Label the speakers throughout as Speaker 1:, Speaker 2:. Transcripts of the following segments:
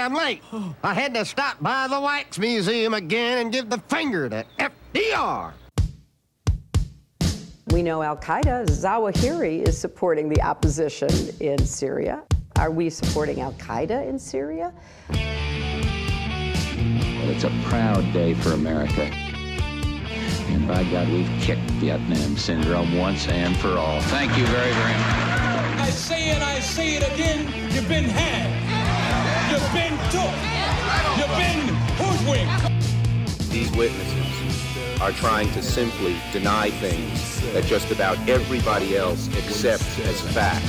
Speaker 1: sorry I'm late. I had to stop by the Wax Museum again and give the finger to FDR.
Speaker 2: We know Al-Qaeda, Zawahiri, is supporting the opposition in Syria. Are we supporting Al-Qaeda in Syria?
Speaker 3: Well, it's a proud day for America. And by God, we've kicked Vietnam syndrome once and for all. Thank you very, very much.
Speaker 4: I say it again, you've been had. You've been took. You've been hoodwinked.
Speaker 5: These witnesses are trying to simply deny things that just about everybody else accepts as fact.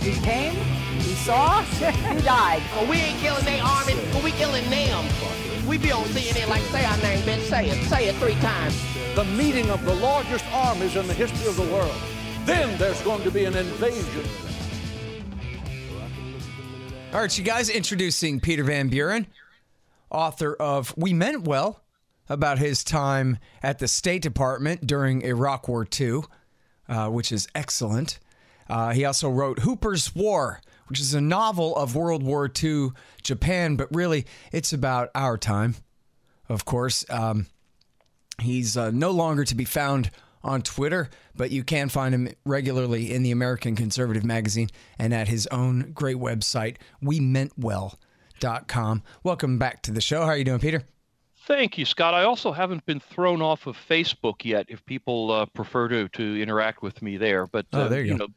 Speaker 6: He came, he saw, he died.
Speaker 7: Well, we ain't killing their army, but we killing them. We be on CNN like, say our name, bitch, say it 3 times.
Speaker 4: The meeting of the largest armies in the history of the world. Then there's going to be an invasion.
Speaker 8: All right, you guys, introducing Peter Van Buren, author of We Meant Well, about his time at the State Department during Iraq War II, which is excellent. He also wrote Hooper's War, which is a novel of World War II Japan, but really it's about our time, of course. He's no longer to be found on Twitter, but you can find him regularly in the American Conservative magazine and at his own great website, wemeantwell.com. Welcome back to the show. How are you doing, Peter?
Speaker 9: Thank you, Scott. I also haven't been thrown off of Facebook yet, if people prefer to interact with me there. But
Speaker 8: there you go.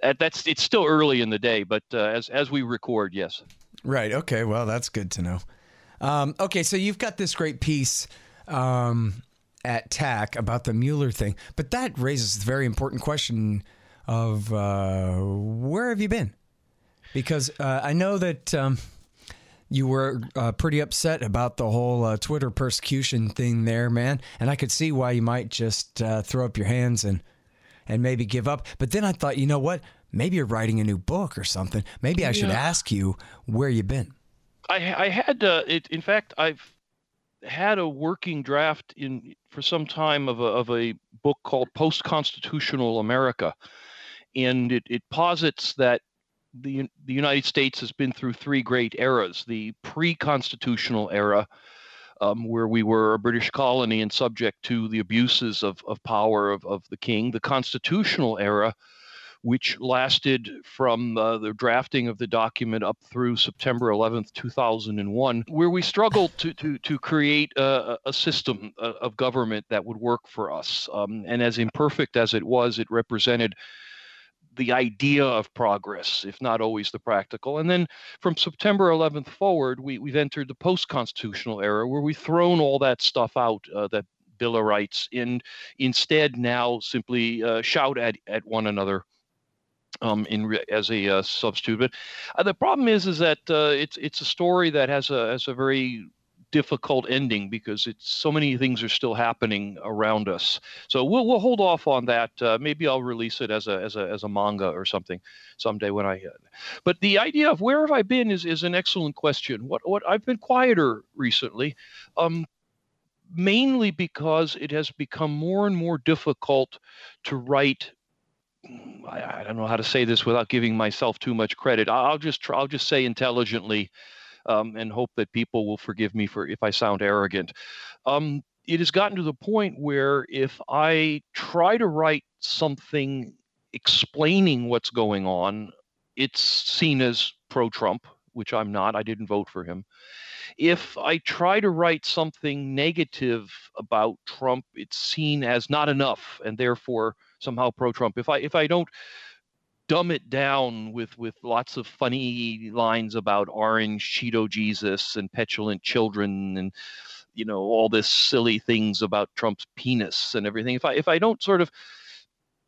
Speaker 9: It's still early in the day, but as we record, yes.
Speaker 8: Right. Okay. Well, that's good to know. Okay, so you've got this great piece at TAC about the Mueller thing, but that raises the very important question of where have you been? Because I know that you were pretty upset about the whole Twitter persecution thing there, man, and I could see why you might just throw up your hands and maybe give up. But then I thought, you know what? Maybe you're writing a new book or something. Maybe I should ask you where you've been.
Speaker 9: I had in fact, I've had a working draft for some time of a book called Post-Constitutional America, and it posits that the United States has been through 3 great eras: the pre-constitutional era, where we were a British colony and subject to the abuses of power of the king; the constitutional era, which lasted from the drafting of the document up through September 11th, 2001, where we struggled to create a system of government that would work for us. And as imperfect as it was, it represented the idea of progress, if not always the practical. And then from September 11th forward, we've entered the post-constitutional era, where we've thrown all that stuff out, that Bill of Rights, and instead now simply shout at one another as a substitute. But the problem is that it's a story that has a very difficult ending, because so many things are still happening around us. So we'll hold off on that. Maybe I'll release it as a manga or something someday when I. But the idea of where have I been is an excellent question. What I've been quieter recently, mainly because it has become more and more difficult to write. I don't know how to say this without giving myself too much credit. I'll just say intelligently. And hope that people will forgive me if I sound arrogant. It has gotten to the point where if I try to write something explaining what's going on, it's seen as pro-Trump, which I'm not. I didn't vote for him. If I try to write something negative about Trump, it's seen as not enough and therefore somehow pro-Trump. If I don't dumb it down with lots of funny lines about orange Cheeto Jesus and petulant children and, all this silly things about Trump's penis and everything. If I don't sort of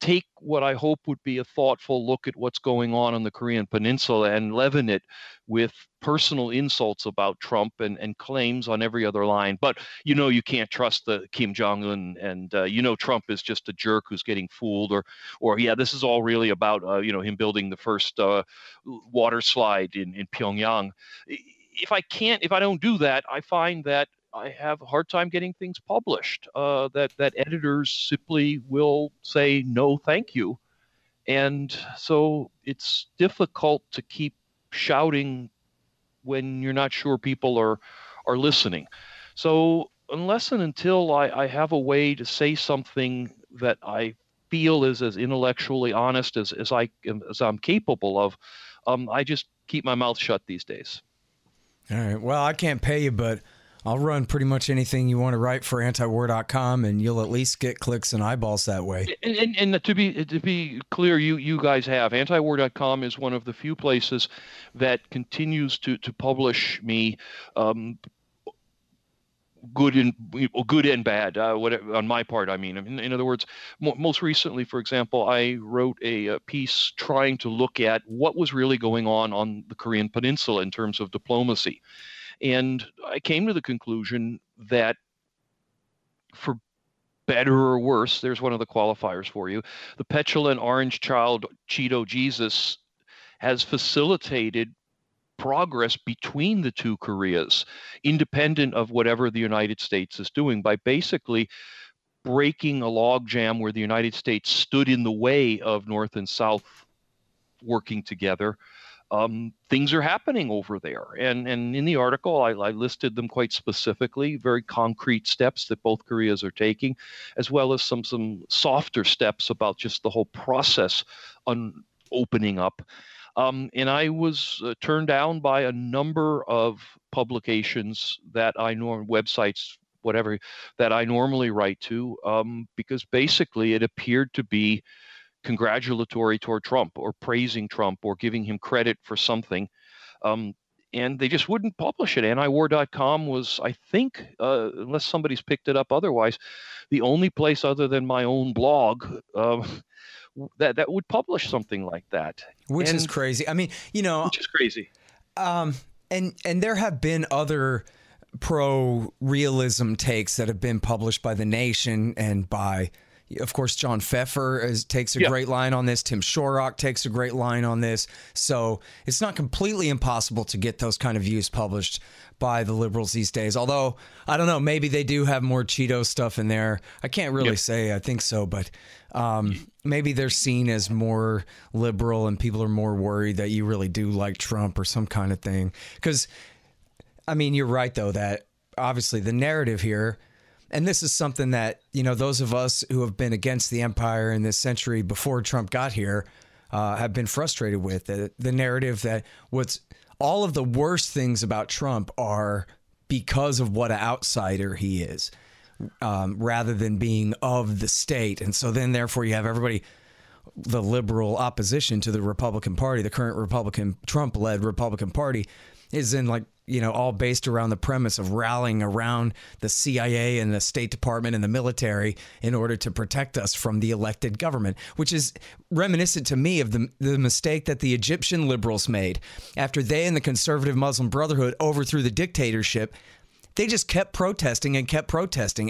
Speaker 9: take what I hope would be a thoughtful look at what's going on the Korean Peninsula and leaven it with personal insults about Trump and claims on every other line. But, you can't trust the Kim Jong-un, and, Trump is just a jerk who's getting fooled, or this is all really about, him building the first water slide in Pyongyang. If I don't do that, I find that I have a hard time getting things published, that editors simply will say, no, thank you. And so it's difficult to keep shouting when you're not sure people are listening. So unless and until I have a way to say something that I feel is as intellectually honest as I'm capable of, I just keep my mouth shut these days.
Speaker 8: All right. Well, I can't pay you, but I'll run pretty much anything you want to write for antiwar.com, and you'll at least get clicks and eyeballs that way.
Speaker 9: And to be clear, you guys have. Antiwar.com is one of the few places that continues to publish me good and bad, whatever, on my part. I mean, in other words, most recently, for example, I wrote a piece trying to look at what was really going on the Korean Peninsula in terms of diplomacy. And I came to the conclusion that, for better or worse, there's one of the qualifiers for you, the petulant orange child Cheeto Jesus has facilitated progress between the two Koreas, independent of whatever the United States is doing, by basically breaking a logjam where the United States stood in the way of North and South working together. Things are happening over there. And in the article, I listed them quite specifically, very concrete steps that both Koreas are taking, as well as some softer steps about just the whole process on opening up. And I was turned down by a number of publications that websites, whatever, that I normally write to, because basically it appeared to be congratulatory toward Trump or praising Trump or giving him credit for something. And they just wouldn't publish it. Antiwar.com was, I think, unless somebody's picked it up otherwise, the only place other than my own blog that would publish something like that.
Speaker 8: Which is crazy. I mean,
Speaker 9: which is crazy.
Speaker 8: And there have been other pro-realism takes that have been published by The Nation and by, of course, John Pfeffer takes a great line on this. Tim Shorrock takes a great line on this. So it's not completely impossible to get those kind of views published by the liberals these days. Although, I don't know, maybe they do have more Cheeto stuff in there. I can't really say. I think so. But maybe they're seen as more liberal and people are more worried that you really do like Trump or some kind of thing. Because, I mean, you're right, though, that obviously the narrative here, and this is something that, those of us who have been against the empire in this century before Trump got here have been frustrated with. The narrative that all of the worst things about Trump are because of what an outsider he is, rather than being of the state. And so then, therefore, you have everybody, the liberal opposition to the Republican Party, the current Trump-led Republican Party, is in all based around the premise of rallying around the CIA and the State Department and the military in order to protect us from the elected government, which is reminiscent to me of the mistake that the Egyptian liberals made after they and the conservative Muslim Brotherhood overthrew the dictatorship. They just kept protesting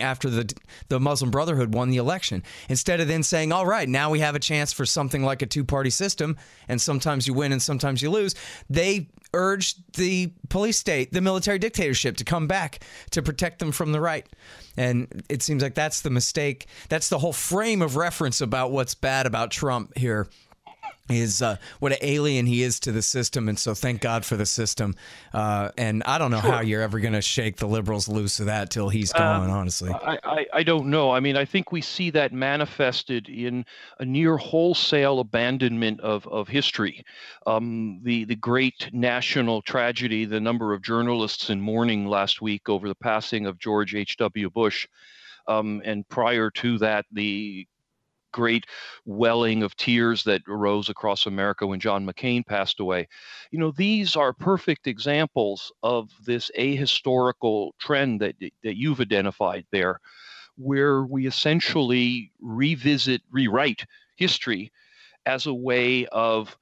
Speaker 8: after the Muslim Brotherhood won the election. Instead of then saying, all right, now we have a chance for something like a two-party system, and sometimes you win and sometimes you lose, they urged the police state, the military dictatorship, to come back to protect them from the right. And it seems like that's the mistake. That's the whole frame of reference about what's bad about Trump here. Is what an alien he is to the system, and so thank God for the system. And I don't know how you're ever going to shake the liberals loose of that till he's gone, honestly.
Speaker 9: I don't know. I mean, I think we see that manifested in a near wholesale abandonment of history. The great national tragedy, the number of journalists in mourning last week over the passing of George H.W. Bush, and prior to that, the great welling of tears that arose across America when John McCain passed away. These are perfect examples of this ahistorical trend that you've identified there, where we essentially rewrite history as a way of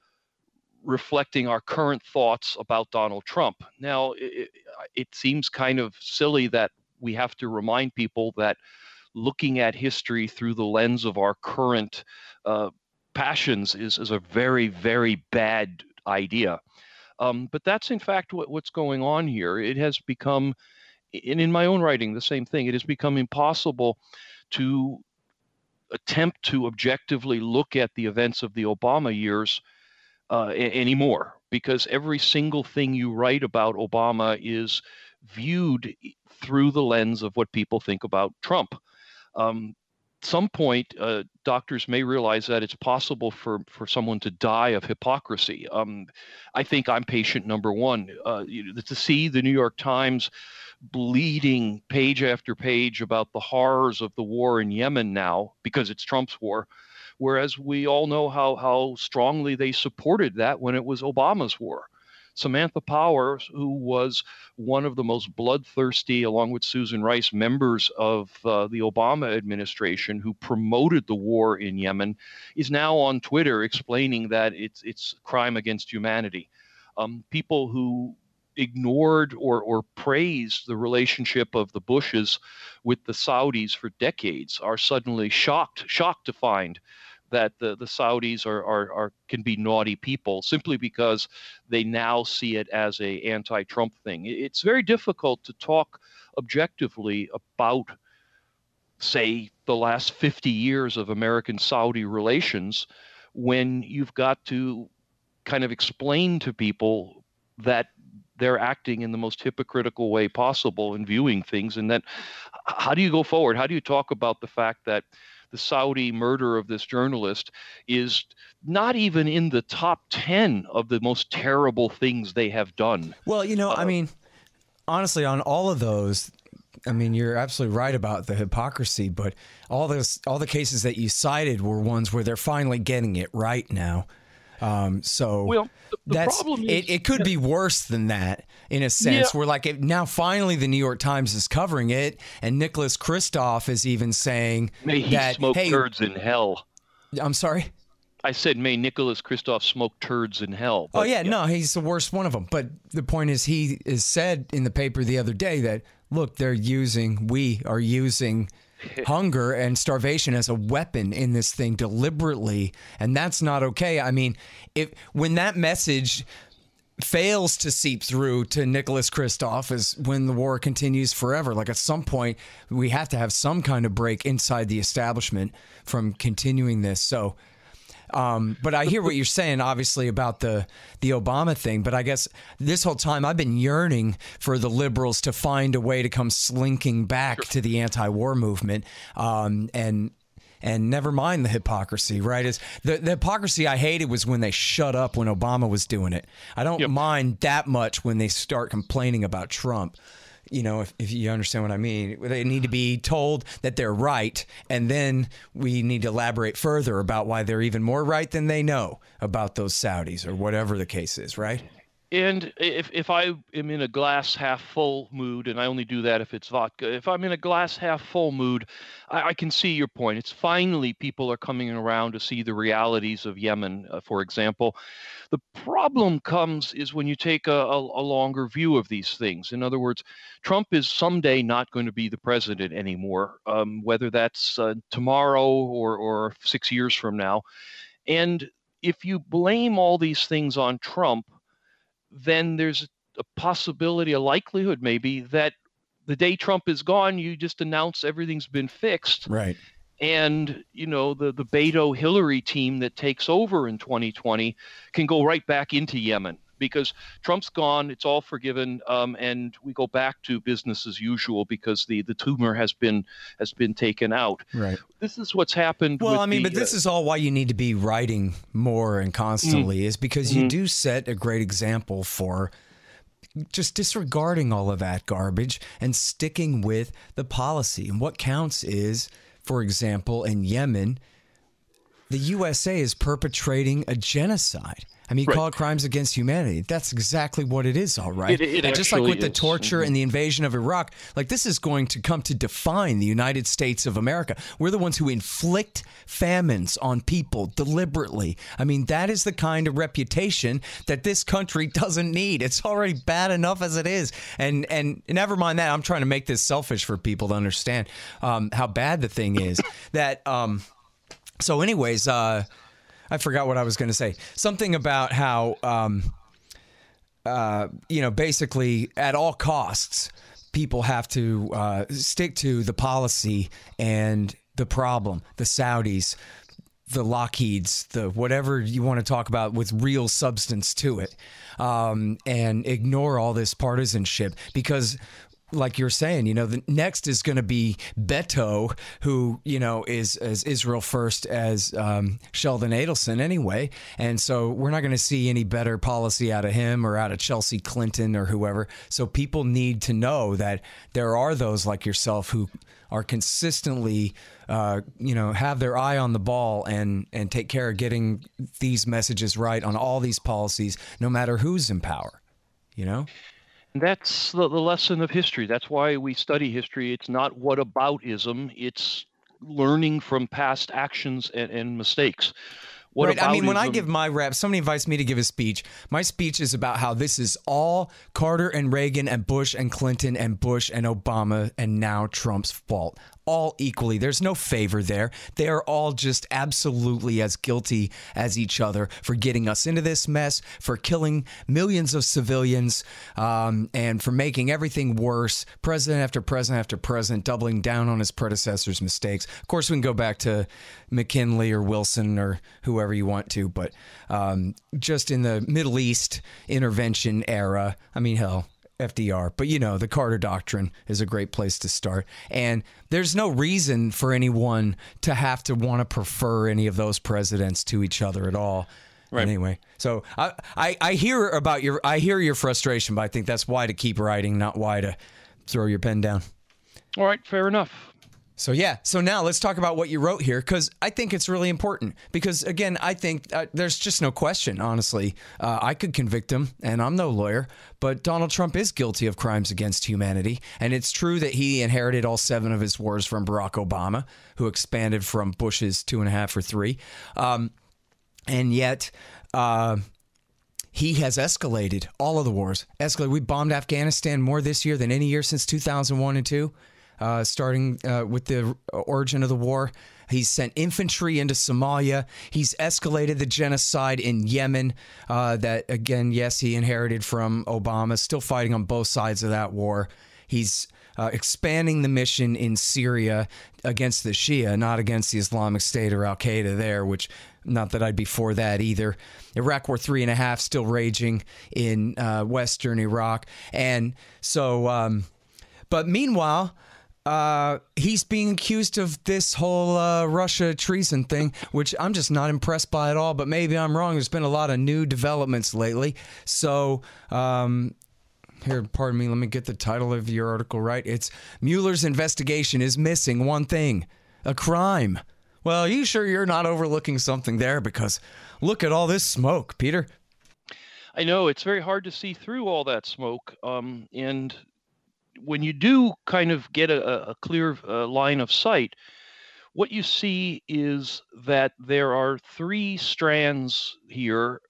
Speaker 9: reflecting our current thoughts about Donald Trump. Now, it seems kind of silly that we have to remind people that looking at history through the lens of our current passions is a very, very bad idea. But that's in fact what's going on here. It has become, and in my own writing, the same thing. It has become impossible to attempt to objectively look at the events of the Obama years anymore, because every single thing you write about Obama is viewed through the lens of what people think about Trump. Some point, doctors may realize that it's possible for someone to die of hypocrisy. I think I'm patient number one. To see the New York Times bleeding page after page about the horrors of the war in Yemen now, because it's Trump's war, whereas we all know how strongly they supported that when it was Obama's war. Samantha Power, who was one of the most bloodthirsty, along with Susan Rice, members of the Obama administration who promoted the war in Yemen, is now on Twitter explaining that it's crime against humanity. People who ignored or praised the relationship of the Bushes with the Saudis for decades are suddenly shocked to find that the Saudis can be naughty people simply because they now see it as a anti-Trump thing. It's very difficult to talk objectively about, say, the last 50 years of American-Saudi relations when you've got to kind of explain to people that they're acting in the most hypocritical way possible in viewing things. And then how do you go forward? How do you talk about the fact that the Saudi murder of this journalist is not even in the top 10 of the most terrible things they have done?
Speaker 8: Well, I mean, honestly, on all of those, I mean, you're absolutely right about the hypocrisy, but all the cases that you cited were ones where they're finally getting it right now. The problem is, it could be worse than that in a sense, where now finally the New York Times is covering it, and Nicholas Kristof is even saying
Speaker 9: may he smoke turds in hell.
Speaker 8: I'm sorry?
Speaker 9: I said, may Nicholas Kristof smoke turds in hell. But,
Speaker 8: no, he's the worst one of them. But the point is, he is said in the paper the other day that, look, we are using hunger and starvation as a weapon in this thing deliberately, and that's not okay. I mean, when that message fails to seep through to Nicholas Kristof is when the war continues forever. Like, at some point, we have to have some kind of break inside the establishment from continuing this. So, but I hear what you're saying, obviously, about the Obama thing. But I guess this whole time I've been yearning for the liberals to find a way to come slinking back to the anti-war movement, and never mind the hypocrisy. Right? Is the hypocrisy I hated was when they shut up when Obama was doing it. I don't mind that much when they start complaining about Trump. If you understand what I mean, they need to be told that they're right, and then we need to elaborate further about why they're even more right than they know about those Saudis or whatever the case is, right?
Speaker 9: And if I am in a glass half full mood, and I only do that if it's vodka, if I'm in a glass half full mood, I can see your point. It's finally people are coming around to see the realities of Yemen, for example. The problem is when you take a longer view of these things. In other words, Trump is someday not going to be the president anymore, whether that's tomorrow or 6 years from now. And if you blame all these things on Trump, then there's a possibility, a likelihood maybe, that the day Trump is gone, you just announce everything's been fixed.
Speaker 8: Right.
Speaker 9: And, the Beto Hillary team that takes over in 2020 can go right back into Yemen because Trump's gone. It's all forgiven. And we go back to business as usual because the tumor has been taken out.
Speaker 8: Right.
Speaker 9: This is what's happened.
Speaker 8: Well, but this is all why you need to be writing more and constantly is because you do set a great example for just disregarding all of that garbage and sticking with the policy. And what counts is, for example, in Yemen, the USA is perpetrating a genocide. I mean, you call it crimes against humanity. That's exactly what it is, all right.
Speaker 9: It
Speaker 8: just like with the torture and the invasion of Iraq, this is going to come to define the United States of America. We're the ones who inflict famines on people deliberately. I mean, that is the kind of reputation that this country doesn't need. It's already bad enough as it is. And never mind that. I'm trying to make this selfish for people to understand how bad the thing is. So anyways, I forgot what I was going to say. Something about how, basically at all costs, people have to stick to the policy and the problem, the Saudis, the Lockheeds, the whatever you want to talk about with real substance to it, and ignore all this partisanship because, like you're saying, the next is going to be Beto, who, is as Israel first as Sheldon Adelson anyway. And so we're not going to see any better policy out of him or out of Chelsea Clinton or whoever. So people need to know that there are those like yourself who are consistently, have their eye on the ball and take care of getting these messages right on all these policies, no matter who's in power,
Speaker 9: That's the lesson of history. That's why we study history. It's not whataboutism. It's learning from past actions and mistakes.
Speaker 8: Right. I mean, when I give my rap, somebody invites me to give a speech. My speech is about how this is all Carter and Reagan and Bush and Clinton and Bush and Obama and now Trump's fault. All equally. There's no favor there. They are all just absolutely as guilty as each other for getting us into this mess, for killing millions of civilians, and for making everything worse. President after president after president, doubling down on his predecessors' mistakes. Of course, we can go back to McKinley or Wilson or whoever you want to, but just in the Middle East intervention era, I mean, hell, FDR, but the Carter Doctrine is a great place to start. And there's no reason for anyone to have to want to prefer any of those presidents to each other at all. Right. Anyway, so I hear your frustration, but I think that's why to keep writing, not why to throw your pen down.
Speaker 9: All right, fair enough.
Speaker 8: So now let's talk about what you wrote here, because I think it's really important. Because again, I think there's just no question, honestly. I could convict him, and I'm no lawyer, but Donald Trump is guilty of crimes against humanity. And it's true that he inherited all 7 of his wars from Barack Obama, who expanded from Bush's 2.5 or 3. And yet he has escalated all of the wars. We bombed Afghanistan more this year than any year since 2001 and 2. Starting with the origin of the war. He's sent infantry into Somalia. He's escalated the genocide in Yemen that, again, yes, he inherited from Obama, still fighting on both sides of that war. He's expanding the mission in Syria against the Shia, not against the Islamic State or Al-Qaeda there, which, not that I'd be for that either. Iraq War 3.5 still raging in Western Iraq. And so, but meanwhile, he's being accused of this whole Russia treason thing, which I'm just not impressed by at all, but maybe I'm wrong. There's been a lot of new developments lately. So here, pardon me, let me get the title of your article right. It's Mueller's investigation is missing one thing, a crime. Well, you sure you're not overlooking something there? Because look at all this smoke, Peter.
Speaker 9: I know, it's very hard to see through all that smoke. And when you do kind of get a clear line of sight, what you see is that there are 3 strands here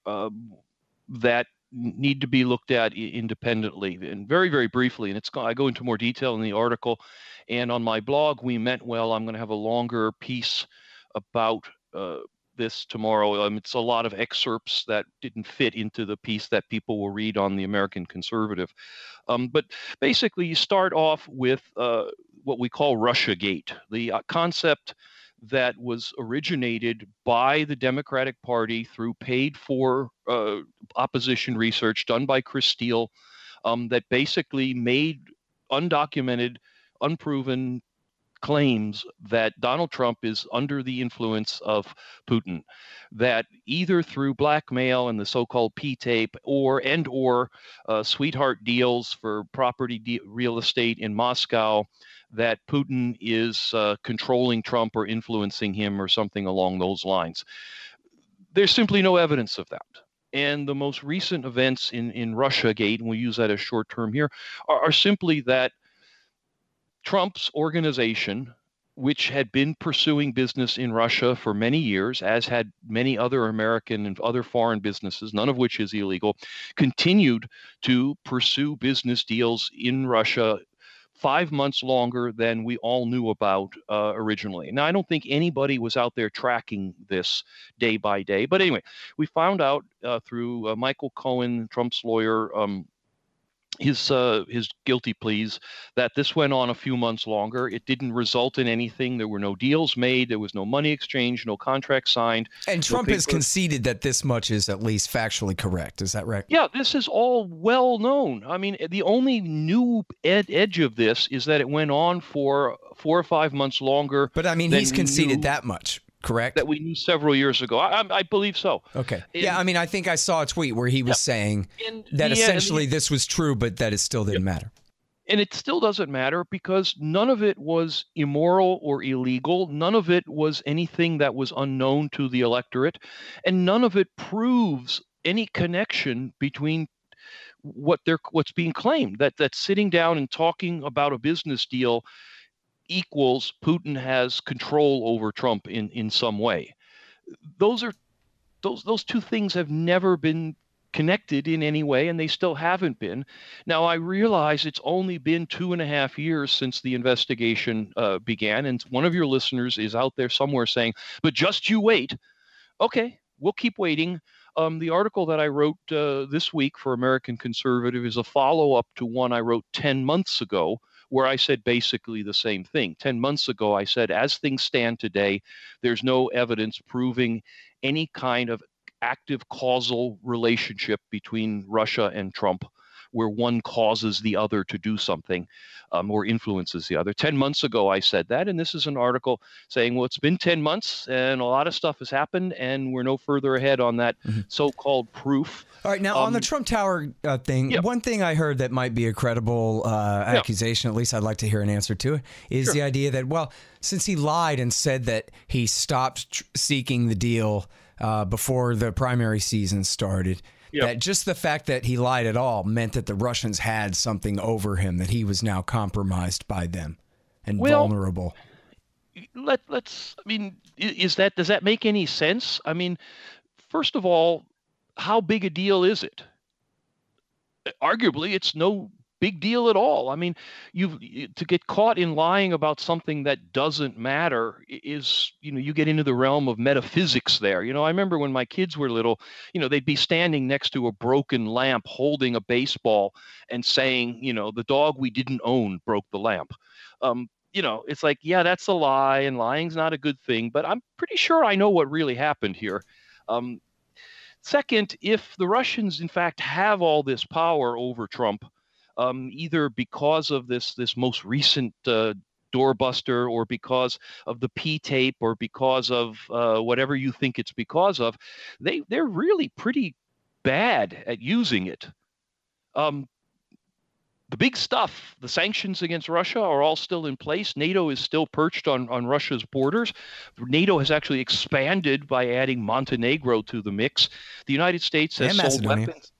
Speaker 9: that need to be looked at independently. And very, very briefly, and I go into more detail in the article, and on my blog, I'm going to have a longer piece about this tomorrow. It's a lot of excerpts that didn't fit into the piece that people will read on the American Conservative. But basically, you start off with what we call RussiaGate, the concept that was originated by the Democratic Party through paid-for opposition research done by Chris Steele that basically made undocumented, unproven claims that Donald Trump is under the influence of Putin, that either through blackmail and the so-called P-tape or sweetheart deals for property real estate in Moscow, that Putin is controlling Trump or influencing him or something along those lines. There's simply no evidence of that. And the most recent events in RussiaGate, and we use that as short term here, are simply that Trump's organization, which had been pursuing business in Russia for many years, as had many other American and other foreign businesses, none of which is illegal, continued to pursue business deals in Russia 5 months longer than we all knew about originally. Now, I don't think anybody was out there tracking this day by day. But anyway, we found out through Michael Cohen, Trump's lawyer, his guilty pleas, that this went on a few months longer. It didn't result in anything. There were no deals made. There was no money exchange, no contract signed.
Speaker 8: And Trump has conceded that this much is at least factually correct. Is that right?
Speaker 9: Yeah, this is all well known. I mean, the only new edge of this is that it went on for 4 or 5 months longer.
Speaker 8: But I mean, he's conceded that much. Correct?
Speaker 9: That we knew several years ago. I believe so.
Speaker 8: Okay. Yeah, I mean, I think I saw a tweet where he was saying that essentially this was true, but that it still didn't matter.
Speaker 9: And it still doesn't matter because none of it was immoral or illegal. None of it was anything that was unknown to the electorate. And none of it proves any connection between what's being claimed, that sitting down and talking about a business deal equals Putin has control over Trump in some way. Those two things have never been connected in any way, and they still haven't been. Now, I realize it's only been 2.5 years since the investigation began, and one of your listeners is out there somewhere saying, but just you wait. Okay, we'll keep waiting. The article that I wrote this week for American Conservative is a follow-up to one I wrote 10 months ago, where I said basically the same thing. 10 months ago, I said, as things stand today, there's no evidence proving any kind of active causal relationship between Russia and Trump, where one causes the other to do something or influences the other. 10 months ago, I said that, and this is an article saying, well, it's been 10 months, and a lot of stuff has happened, and we're no further ahead on that so-called proof.
Speaker 8: All right, now on the Trump Tower thing, one thing I heard that might be a credible accusation, at least I'd like to hear an answer to it, is the idea that, well, since he lied and said that he stopped seeking the deal before the primary season started, that just the fact that he lied at all meant that the Russians had something over him, that he was now compromised by them and vulnerable.
Speaker 9: Let's. I mean, does that make any sense? I mean, first of all, how big a deal is it? Arguably, it's no big deal at all. I mean, to get caught in lying about something that doesn't matter is, you get into the realm of metaphysics there. I remember when my kids were little, they'd be standing next to a broken lamp holding a baseball and saying, the dog we didn't own broke the lamp. It's like, yeah, that's a lie, and lying's not a good thing, but I'm pretty sure I know what really happened here. Second, if the Russians, in fact, have all this power over Trump, either because of this most recent doorbuster, or because of the P tape, or because of whatever you think it's because of, they're really pretty bad at using it. The big stuff, the sanctions against Russia, are all still in place. NATO is still perched on Russia's borders. NATO has actually expanded by adding Montenegro to the mix. The United States has sold weapons.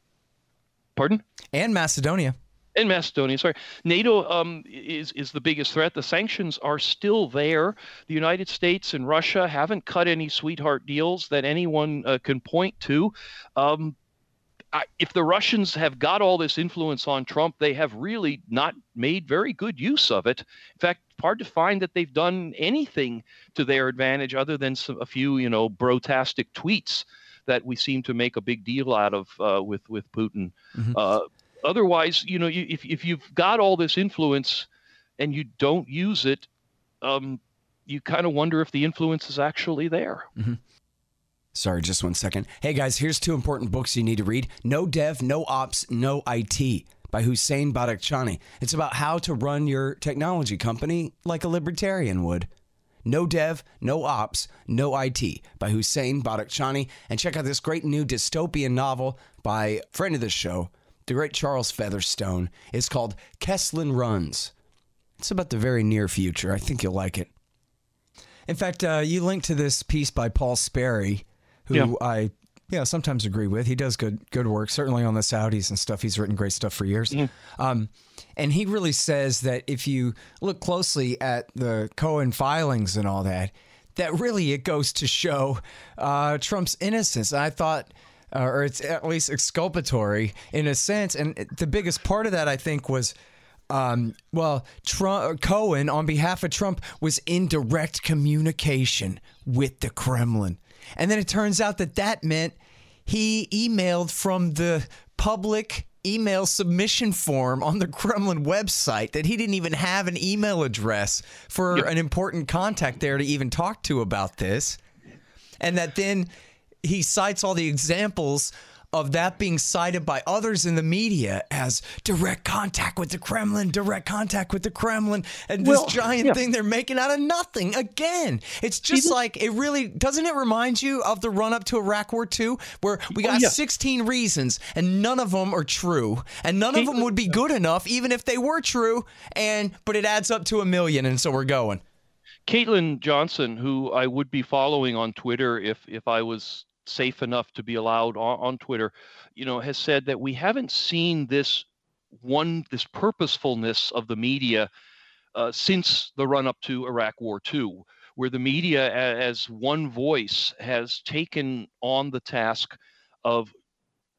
Speaker 9: Pardon?
Speaker 8: And Macedonia.
Speaker 9: In Macedonia, sorry. NATO is the biggest threat. The sanctions are still there. The United States and Russia haven't cut any sweetheart deals that anyone can point to. If the Russians have got all this influence on Trump, they have really not made very good use of it. In fact, hard to find that they've done anything to their advantage other than a few, brotastic tweets that we seem to make a big deal out of with Putin. Otherwise, if you've got all this influence and you don't use it, you kind of wonder if the influence is actually there.
Speaker 8: Sorry, just 1 second. Hey, guys, here's 2 important books you need to read. No Dev, No Ops, No IT by Hussein Badakhshani. It's about how to run your technology company like a libertarian would. No Dev, No Ops, No IT by Hussein Badakhshani. And check out this great new dystopian novel by a friend of the show, the great Charles Featherstone. It's called Kesslin Runs. It's about the very near future. I think you'll like it. In fact, you linked to this piece by Paul Sperry, who I sometimes agree with. He does good work, certainly on the Saudis and stuff. He's written great stuff for years. And he really says that if you look closely at the Cohen filings and all that, that really it goes to show Trump's innocence. And I thought, or it's at least exculpatory in a sense. And the biggest part of that, I think, was, Cohen, on behalf of Trump, was in direct communication with the Kremlin. And then it turns out that meant he emailed from the public email submission form on the Kremlin website, that he didn't even have an email address for an important contact there to even talk to about this. And that then he cites all the examples of that being cited by others in the media as direct contact with the Kremlin, and this giant thing they're making out of nothing. Again, it's just like, it really, doesn't it remind you of the run-up to Iraq War II, where we got 16 reasons, and none of them are true, and none of them would be good enough, even if they were true, but it adds up to 1 million, and so we're going.
Speaker 9: Caitlin Johnson, who I would be following on Twitter if I was safe enough to be allowed on Twitter, has said that we haven't seen this purposefulness of the media since the run-up to Iraq War II, where the media as one voice has taken on the task of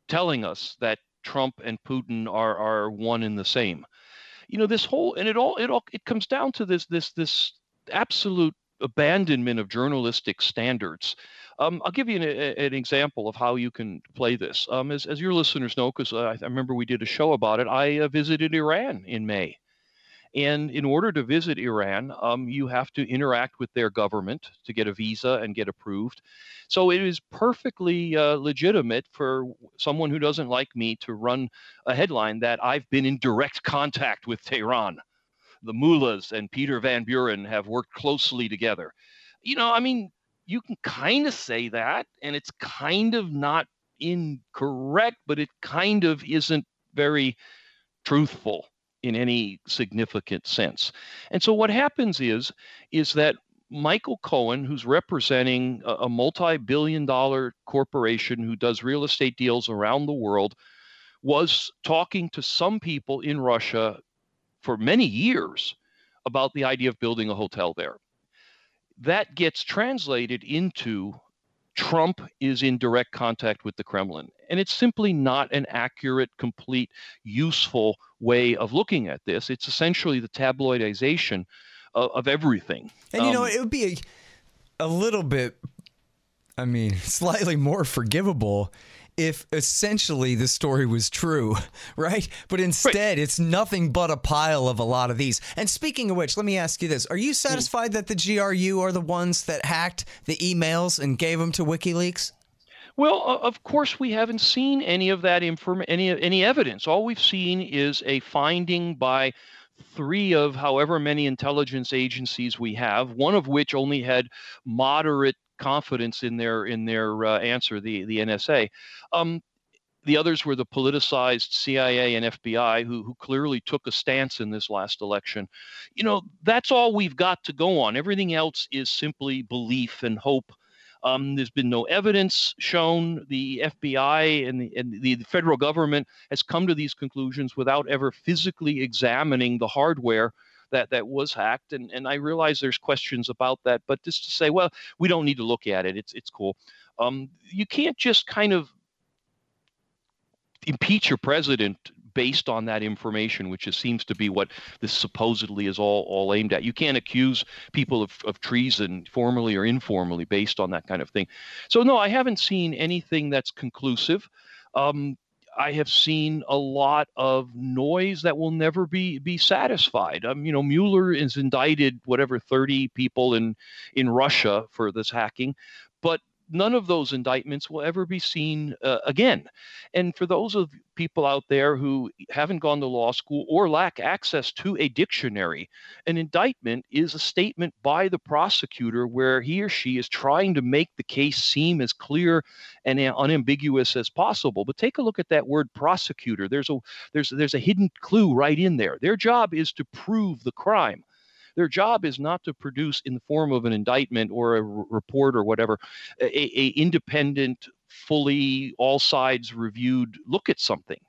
Speaker 9: telling us that Trump and Putin are one and the same. This whole, and it comes down to this absolute abandonment of journalistic standards. I'll give you an example of how you can play this. As your listeners know, because I remember we did a show about it, I visited Iran in May. And in order to visit Iran, you have to interact with their government to get a visa and get approved. So it is perfectly legitimate for someone who doesn't like me to run a headline that I've been in direct contact with Tehran. The mullahs and Peter Van Buren have worked closely together. You can kind of say that, and it's kind of not incorrect, but it kind of isn't very truthful in any significant sense. And so what happens is that Michael Cohen, who's representing a multi-billion-dollar corporation who does real estate deals around the world, was talking to some people in Russia for many years about the idea of building a hotel there. That gets translated into Trump is in direct contact with the Kremlin. And it's simply not an accurate, complete, useful way of looking at this. It's essentially the tabloidization of everything.
Speaker 8: And, it would be a little bit, slightly more forgivable if essentially the story was true, right? But instead, It's nothing but a pile of a lot of these. And speaking of which, let me ask you this. Are you satisfied that the GRU are the ones that hacked the emails and gave them to WikiLeaks?
Speaker 9: Well, of course, we haven't seen any of that any evidence. All we've seen is a finding by 3 of however many intelligence agencies we have, one of which only had moderate confidence in their answer, the NSA. The others were the politicized CIA and FBI who clearly took a stance in this last election. That's all we've got to go on. Everything else is simply belief and hope. There's been no evidence shown. The FBI and the federal government has come to these conclusions without ever physically examining the hardware that was hacked. And I realize there's questions about that, but just to say, well, we don't need to look at it. It's cool. You can't just kind of impeach your president based on that information, which seems to be what this supposedly is all aimed at. You can't accuse people of treason formally or informally based on that kind of thing. So no, I haven't seen anything that's conclusive. I have seen a lot of noise that will never be satisfied. Mueller is indicted 30 people in Russia for this hacking, but none of those indictments will ever be seen again. And for those of people out there who haven't gone to law school or lack access to a dictionary, an indictment is a statement by the prosecutor where he or she is trying to make the case seem as clear and unambiguous as possible. But take a look at that word prosecutor. There's a hidden clue right in there. Their job is to prove the crime. Their job is not to produce in the form of an indictment or a report or whatever, a independent, fully all sides reviewed look at something.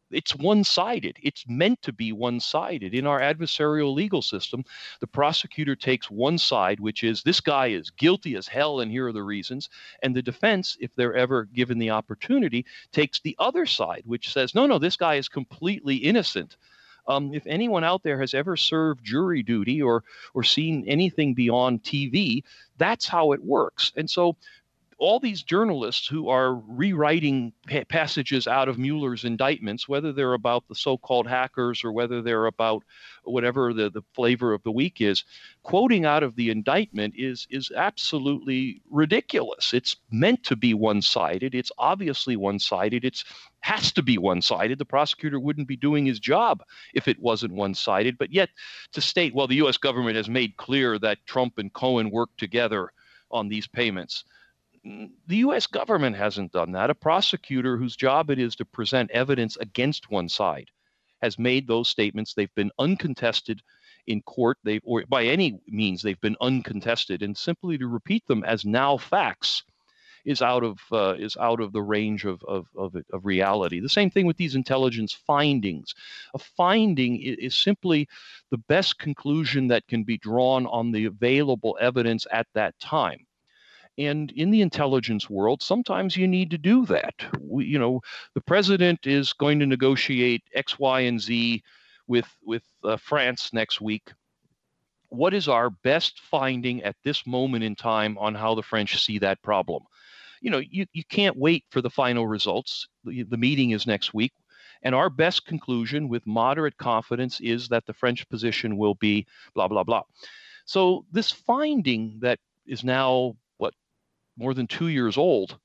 Speaker 9: It's one-sided. It's meant to be one-sided. In our adversarial legal system, the prosecutor takes one side, which is this guy is guilty as hell and here are the reasons. And the defense, if they're ever given the opportunity, takes the other side, which says, no, this guy is completely innocent. If anyone out there has ever served jury duty or seen anything beyond TV, that's how it works. And so all these journalists who are rewriting passages out of Mueller's indictments, whether they're about the so-called hackers or whether they're about whatever the flavor of the week is, quoting out of the indictment is absolutely ridiculous. It's meant to be one-sided. It's obviously one-sided. It has to be one-sided. The prosecutor wouldn't be doing his job if it wasn't one-sided. But yet to state, well, the U.S. government has made clear that Trump and Cohen worked together on these payments. The U.S. government hasn't done that. A prosecutor whose job it is to present evidence against one side has made those statements. They've been uncontested in court. Or by any means, they've been uncontested. And simply to repeat them as now facts is out of the range of reality. The same thing with these intelligence findings. A finding is simply the best conclusion that can be drawn on the available evidence at that time. And in the intelligence world, sometimes you need to do that. The president is going to negotiate X, Y, and Z with France next week. What is our best finding at this moment in time on how the French see that problem? You can't wait for the final results. The meeting is next week. And our best conclusion with moderate confidence is that the French position will be blah, blah, blah. So this finding that is now more than 2 years old,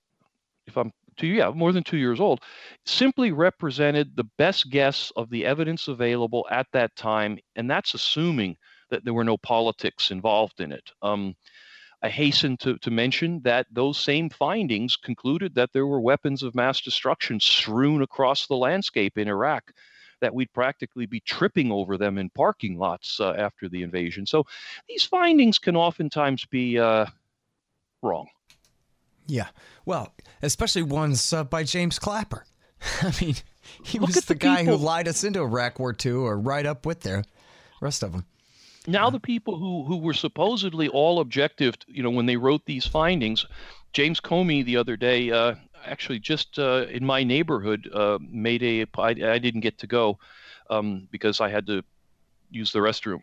Speaker 9: more than 2 years old, simply represented the best guess of the evidence available at that time, and that's assuming that there were no politics involved in it. I hasten to mention that those same findings concluded that there were weapons of mass destruction strewn across the landscape in Iraq, that we'd practically be tripping over them in parking lots after the invasion. So these findings can oftentimes be wrong.
Speaker 8: Yeah, well, especially ones by James Clapper. I mean, he was the guy who lied us into Iraq War II, or right up with the rest of them.
Speaker 9: Now the people who were supposedly all objective, when they wrote these findings, James Comey the other day, actually just in my neighborhood, I didn't get to go because I had to use the restroom.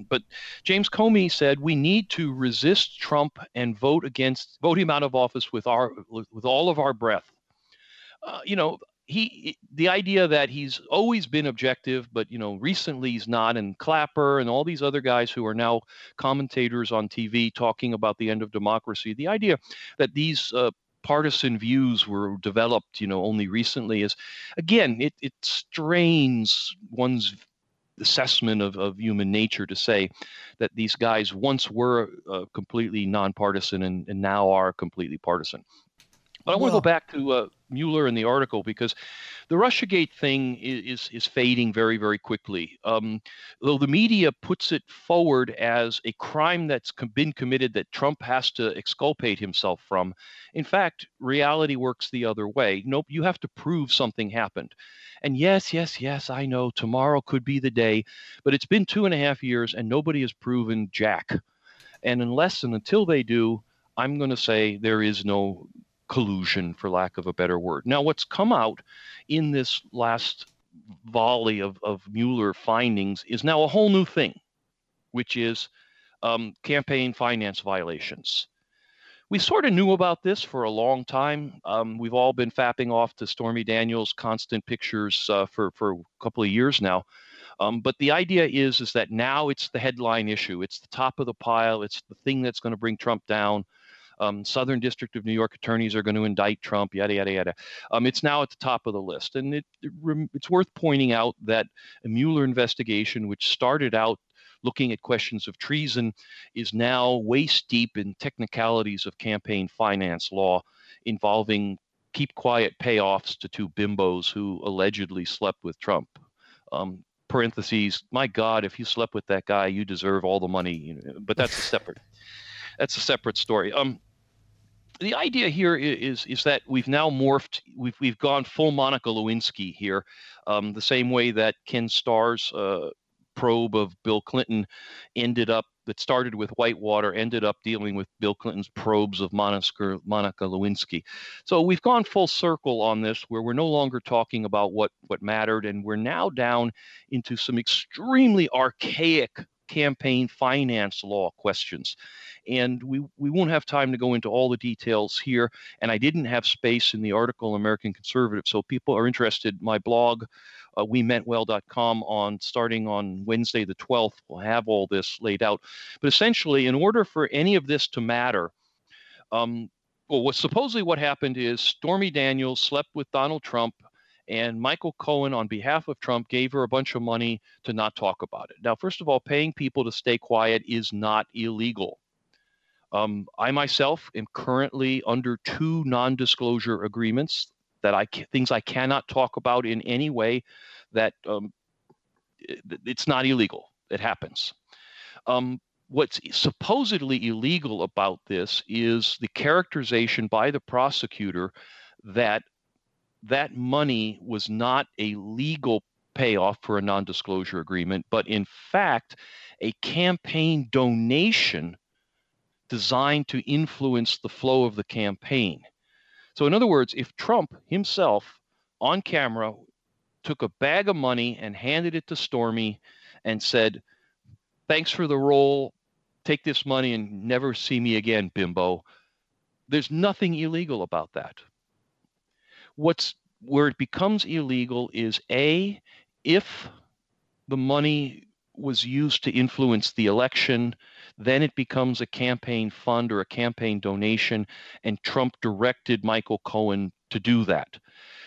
Speaker 9: But James Comey said we need to resist Trump and vote him out of office with all of our breath. The idea that he's always been objective, but recently he's not, and Clapper and all these other guys who are now commentators on TV talking about the end of democracy, the idea that these partisan views were developed, only recently is, again, it strains one's assessment of human nature to say that these guys once were completely nonpartisan and now are completely partisan. But I want to go back to Mueller and the article, because the RussiaGate thing is fading very, very quickly. Though the media puts it forward as a crime that's been committed that Trump has to exculpate himself from, in fact, reality works the other way. Nope, you have to prove something happened. And yes, I know tomorrow could be the day, but it's been 2.5 years and nobody has proven jack. And unless and until they do, I'm going to say there is no collusion, for lack of a better word. Now, what's come out in this last volley of Mueller findings is now a whole new thing, which is campaign finance violations. We sort of knew about this for a long time. We've all been fapping off to Stormy Daniels' constant pictures for a couple of years now. But the idea is that now it's the headline issue. It's the top of the pile. It's the thing that's going to bring Trump down. Southern District of New York attorneys are going to indict Trump, yada, yada, yada. It's now at the top of the list. And it's worth pointing out that a Mueller investigation, which started out looking at questions of treason, is now waist deep in technicalities of campaign finance law involving keep quiet payoffs to two bimbos who allegedly slept with Trump. Parentheses, my God, if you slept with that guy, you deserve all the money. But that's a separate story. The idea here is that we've now morphed. We've gone full Monica Lewinsky here, the same way that Ken Starr's probe of Bill Clinton that started with Whitewater, ended up dealing with Bill Clinton's probes of Monica Lewinsky. So we've gone full circle on this, where we're no longer talking about what mattered, and we're now down into some extremely archaic campaign finance law questions. And we won't have time to go into all the details here. And I didn't have space in the article American Conservative. So people are interested. My blog, wemeantwell.com, starting on Wednesday the 12th, will have all this laid out. But essentially, in order for any of this to matter, supposedly what happened is Stormy Daniels slept with Donald Trump, and Michael Cohen, on behalf of Trump, gave her a bunch of money to not talk about it. Now, first of all, paying people to stay quiet is not illegal. I myself am currently under 2 non-disclosure agreements that things I cannot talk about in any way. That it's not illegal. It happens. What's supposedly illegal about this is the characterization by the prosecutor that that money was not a legal payoff for a non-disclosure agreement, but in fact, a campaign donation designed to influence the flow of the campaign. So in other words, if Trump himself on camera took a bag of money and handed it to Stormy and said, "Thanks for the role, take this money and never see me again, bimbo," there's nothing illegal about that. Where it becomes illegal is if the money was used to influence the election, then it becomes a campaign fund or a campaign donation, and Trump directed Michael Cohen to do that.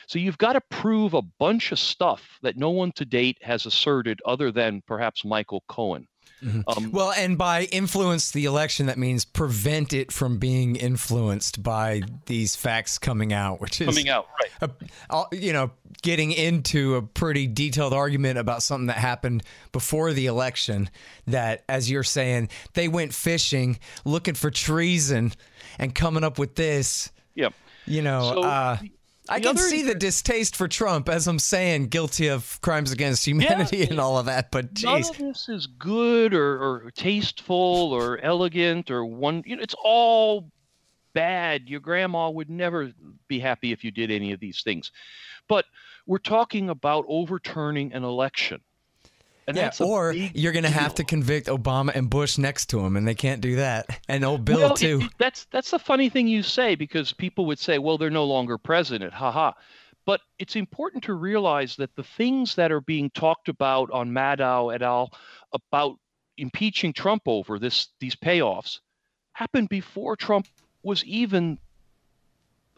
Speaker 9: So you've got to prove a bunch of stuff that no one to date has asserted other than perhaps Michael Cohen.
Speaker 8: Mm-hmm. Well, and by influence the election, that means prevent it from being influenced by these facts coming out, which is
Speaker 9: coming out, right?
Speaker 8: Getting into a pretty detailed argument about something that happened before the election. That, as you're saying, they went fishing, looking for treason, and coming up with this.
Speaker 9: Yep.
Speaker 8: I can see the distaste for Trump, as I'm saying, guilty of crimes against humanity and all of that, but geez.
Speaker 9: None of this is good or tasteful or elegant or it's all bad. Your grandma would never be happy if you did any of these things. But we're talking about overturning an election. And
Speaker 8: or you're going to have to convict Obama and Bush next to him, and they can't do that. And old Bill, too.
Speaker 9: That's the funny thing you say, because people would say, well, they're no longer president. Ha. But it's important to realize that the things that are being talked about on Maddow et al. About impeaching Trump over these payoffs happened before Trump was even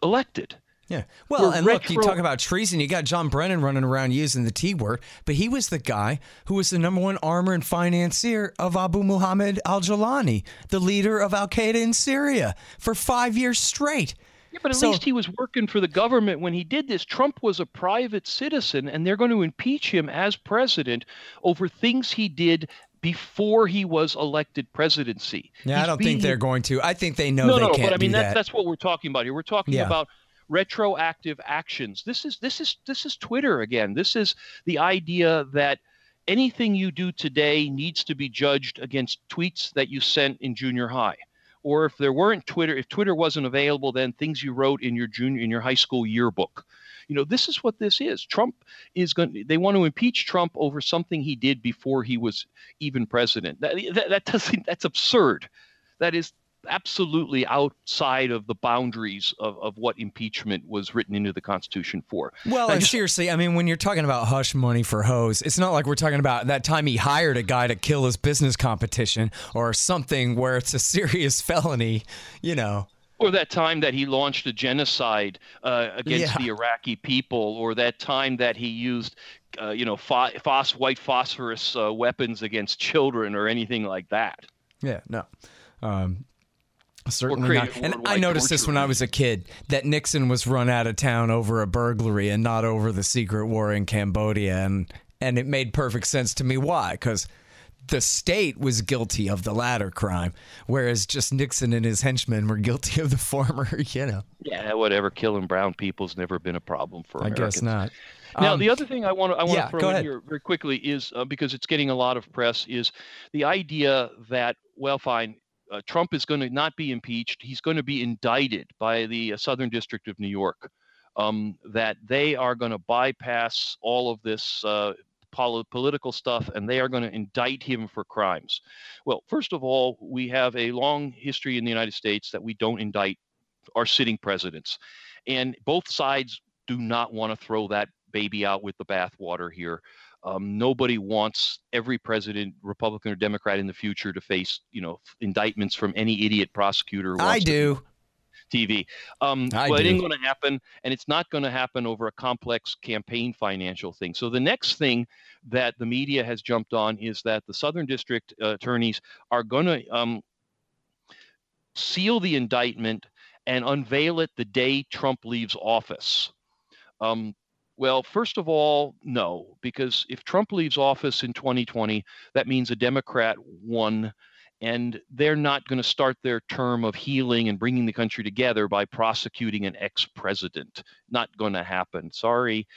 Speaker 9: elected.
Speaker 8: Yeah. Well, and look, you talk about treason. You got John Brennan running around using the T word, but he was the guy who was the #1 armor and financier of Abu Muhammad al-Jawlani, the leader of al-Qaeda in Syria, for 5 years straight.
Speaker 9: Yeah, but at least he was working for the government when he did this. Trump was a private citizen, and they're going to impeach him as president over things he did before he was elected presidency.
Speaker 8: Yeah, I don't think they're going to. I think they know they can't do that.
Speaker 9: But I mean, that's what we're talking about here. We're talking about retroactive actions. This is Twitter again. This is the idea that anything you do today needs to be judged against tweets that you sent in junior high. Or if Twitter wasn't available, then things you wrote in your high school yearbook. This is what this is. They want to impeach Trump over something he did before he was even president. That's absurd. That is absolutely outside of the boundaries of what impeachment was written into the Constitution for.
Speaker 8: Well, and seriously, I mean, when you're talking about hush money for hoes, it's not like we're talking about that time he hired a guy to kill his business competition or something where it's a serious felony,
Speaker 9: Or that time that he launched a genocide against the Iraqi people, or that time that he used, white phosphorus weapons against children or anything like that.
Speaker 8: Yeah, no. Certainly not. And I noticed this when I was a kid, that Nixon was run out of town over a burglary and not over the secret war in Cambodia. And it made perfect sense to me. Why? Because the state was guilty of the latter crime, whereas just Nixon and his henchmen were guilty of the former,
Speaker 9: Yeah, whatever. Killing brown people's never been a problem for Americans.
Speaker 8: I guess not.
Speaker 9: Now, the other thing I want to throw in here very quickly is, because it's getting a lot of press, is the idea that, well, fine, Trump is going to not be impeached. He's going to be indicted by the Southern District of New York, that they are going to bypass all of this political stuff, and they are going to indict him for crimes. Well, first of all, we have a long history in the United States that we don't indict our sitting presidents. And both sides do not want to throw that baby out with the bathwater here. Nobody wants every president, Republican or Democrat in the future, to face, indictments from any idiot prosecutor.
Speaker 8: I do.
Speaker 9: TV. Well, it ain't going to happen, and it's not going to happen over a complex campaign financial thing. So the next thing that the media has jumped on is that the Southern District attorneys are going to seal the indictment and unveil it the day Trump leaves office. Well, first of all, no, because if Trump leaves office in 2020, that means a Democrat won, and they're not going to start their term of healing and bringing the country together by prosecuting an ex-president. Not going to happen. Sorry.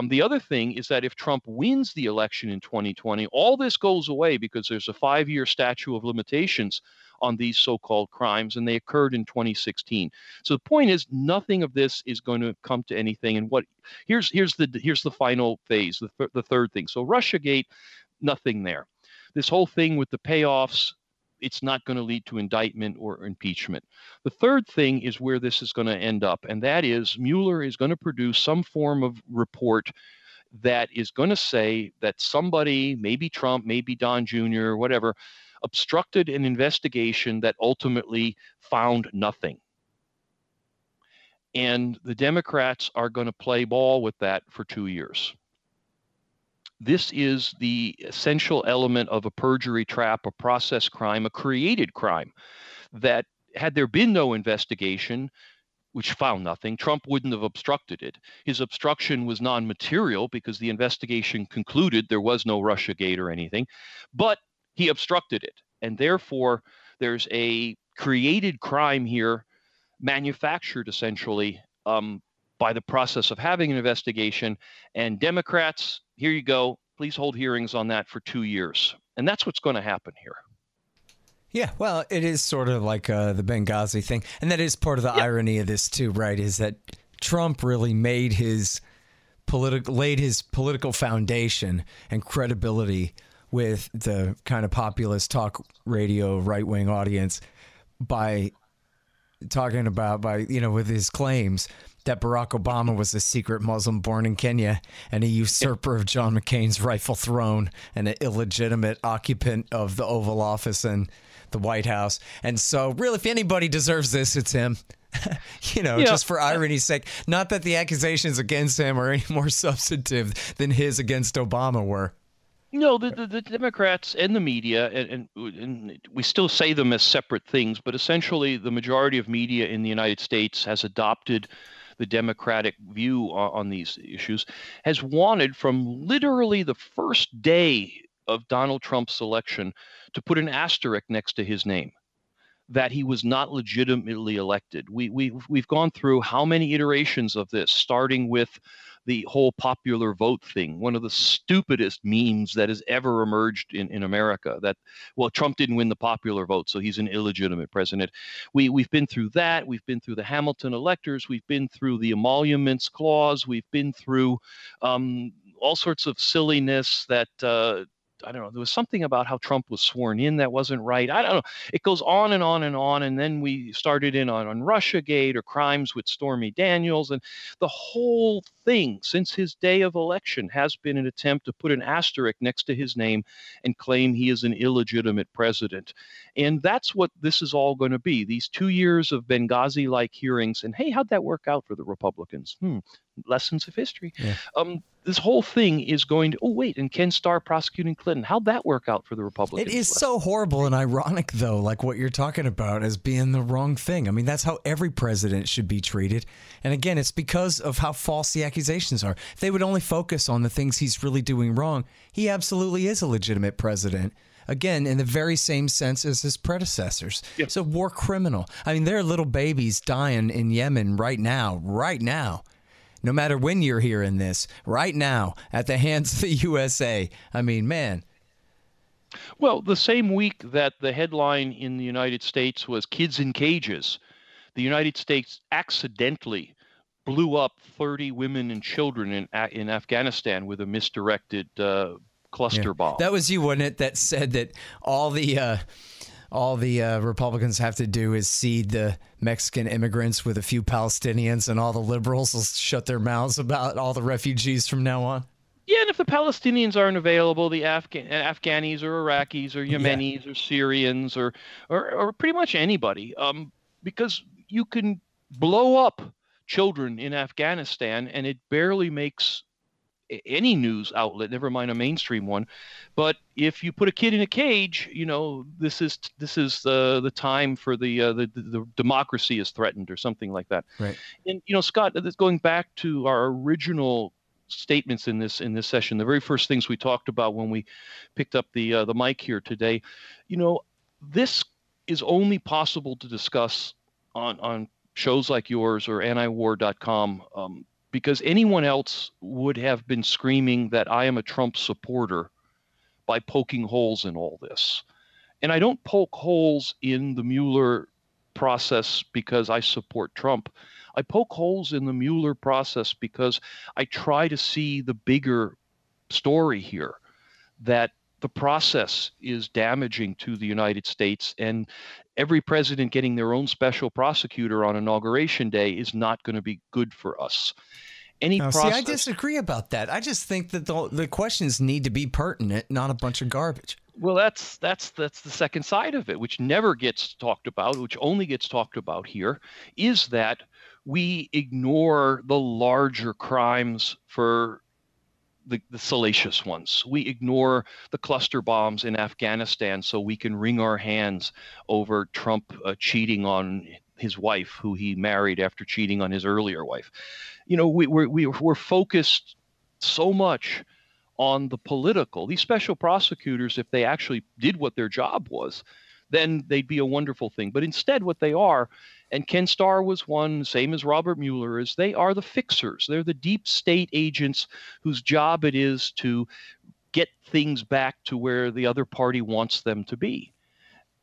Speaker 9: The other thing is that if Trump wins the election in 2020, all this goes away because there's a 5-year statute of limitations on these so-called crimes, and they occurred in 2016. So the point is, nothing of this is going to come to anything. And here's the final phase, the third thing. So RussiaGate, nothing there. This whole thing with the payoffs, it's not going to lead to indictment or impeachment. The third thing is where this is going to end up, and that is Mueller is going to produce some form of report that is going to say that somebody, maybe Trump, maybe Don Jr., whatever, obstructed an investigation that ultimately found nothing. And the Democrats are going to play ball with that for 2 years. This is the essential element of a perjury trap, a process crime, a created crime that had there been no investigation, which found nothing, Trump wouldn't have obstructed it. His obstruction was non-material because the investigation concluded there was no RussiaGate or anything, but he obstructed it. And therefore, there's a created crime here, manufactured essentially by the process of having an investigation. And Democrats, here you go, please hold hearings on that for 2 years. And that's what's going to happen here.
Speaker 8: Yeah, well, it is sort of like the Benghazi thing. And that is part of the irony of this too, right, is that Trump really laid his political foundation and credibility with the kind of populist talk radio right-wing audience by talking about, with his claims that Barack Obama was a secret Muslim born in Kenya and a usurper of John McCain's rightful throne and an illegitimate occupant of the Oval Office and the White House. And so really, if anybody deserves this, it's him. Just for irony's sake. Not that the accusations against him are any more substantive than his against Obama were.
Speaker 9: No, the Democrats and the media, and we still say them as separate things, but essentially the majority of media in the United States has adopted the Democratic view on these issues, has wanted from literally the first day of Donald Trump's election to put an asterisk next to his name, that he was not legitimately elected. We've gone through how many iterations of this, starting with the whole popular vote thing, one of the stupidest memes that has ever emerged in America, that, well, Trump didn't win the popular vote, so he's an illegitimate president. We've been through that. We've been through the Hamilton electors. We've been through the emoluments clause. We've been through all sorts of silliness that I don't know, there was something about how Trump was sworn in that wasn't right. I don't know. It goes on and on and on. And then we started in on RussiaGate or crimes with Stormy Daniels. And the whole thing since his day of election has been an attempt to put an asterisk next to his name and claim he is an illegitimate president. And that's what this is all going to be. These 2 years of Benghazi-like hearings. And hey, how'd that work out for the Republicans? Lessons of history. Yeah. This whole thing is going to, and Ken Starr prosecuting Clinton. How'd that work out for the Republicans?
Speaker 8: It is so horrible and ironic, though, like what you're talking about as being the wrong thing. I mean, that's how every president should be treated. And again, it's because of how false the accusations are. If they would only focus on the things he's really doing wrong, he absolutely is a legitimate president. Again, in the very same sense as his predecessors. Yep. It's a war criminal. I mean, there are little babies dying in Yemen right now. No matter when you're hearing this, right now, at the hands of the USA. I mean, man.
Speaker 9: Well, the same week that the headline in the United States was kids in cages, the United States accidentally blew up 30 women and children in Afghanistan with a misdirected cluster bomb.
Speaker 8: That was you, wasn't it, that said that all the Republicans have to do is seed the Mexican immigrants with a few Palestinians, and all the liberals will shut their mouths about all the refugees from now on?
Speaker 9: Yeah, and if the Palestinians aren't available, the Afghanis or Iraqis or Yemenis or Syrians or pretty much anybody, because you can blow up children in Afghanistan and it barely makes any news outlet, never mind a mainstream one. But if you put a kid in a cage, this is the time for the democracy is threatened or something like that.
Speaker 8: Right.
Speaker 9: And Scott, going back to our original statements in this session, the very first things we talked about when we picked up the mic here today, this is only possible to discuss on shows like yours or antiwar.com, because anyone else would have been screaming that I am a Trump supporter by poking holes in all this. And I don't poke holes in the Mueller process because I support Trump. I poke holes in the Mueller process because I try to see the bigger story here, that the process is damaging to the United States, and every president getting their own special prosecutor on Inauguration Day is not going to be good for us. See,
Speaker 8: I disagree about that. I just think that the questions need to be pertinent, not a bunch of garbage.
Speaker 9: Well, that's the second side of it, which never gets talked about, which only gets talked about here, is that we ignore the larger crimes for the salacious ones. We ignore the cluster bombs in Afghanistan so we can wring our hands over Trump cheating on his wife, who he married after cheating on his earlier wife. We're focused so much on the political. These special prosecutors, if they actually did what their job was, then they'd be a wonderful thing. But instead, what they are, and Ken Starr was one, same as Robert Mueller, is they are the fixers. They're the deep state agents whose job it is to get things back to where the other party wants them to be.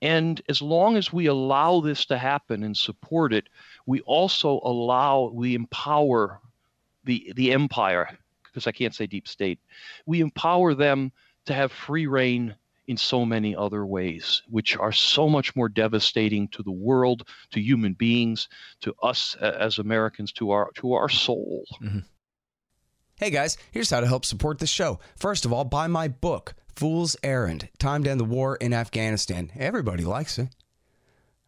Speaker 9: And as long as we allow this to happen and support it, we empower the empire, because I can't say deep state. We empower them to have free reign in so many other ways, which are so much more devastating to the world, to human beings, to us as Americans, to our soul.
Speaker 8: Mm-hmm. Hey guys, here's how to help support the show. First of all, buy my book, Fool's Errand, Time to End the War in Afghanistan. Everybody likes it.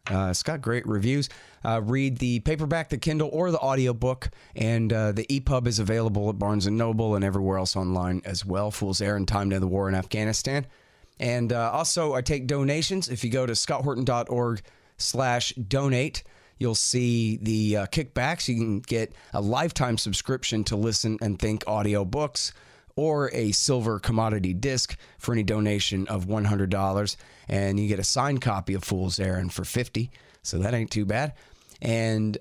Speaker 8: It's got great reviews. Read the paperback, the Kindle, or the audiobook, and the EPUB is available at Barnes & Noble and everywhere else online as well. Fool's Errand, Time to End the War in Afghanistan. And also, I take donations. If you go to scotthorton.org/donate, you'll see the kickbacks. You can get a lifetime subscription to Listen and Think audiobooks, or a silver commodity disc for any donation of $100. And you get a signed copy of Fool's Errand for $50. So that ain't too bad. And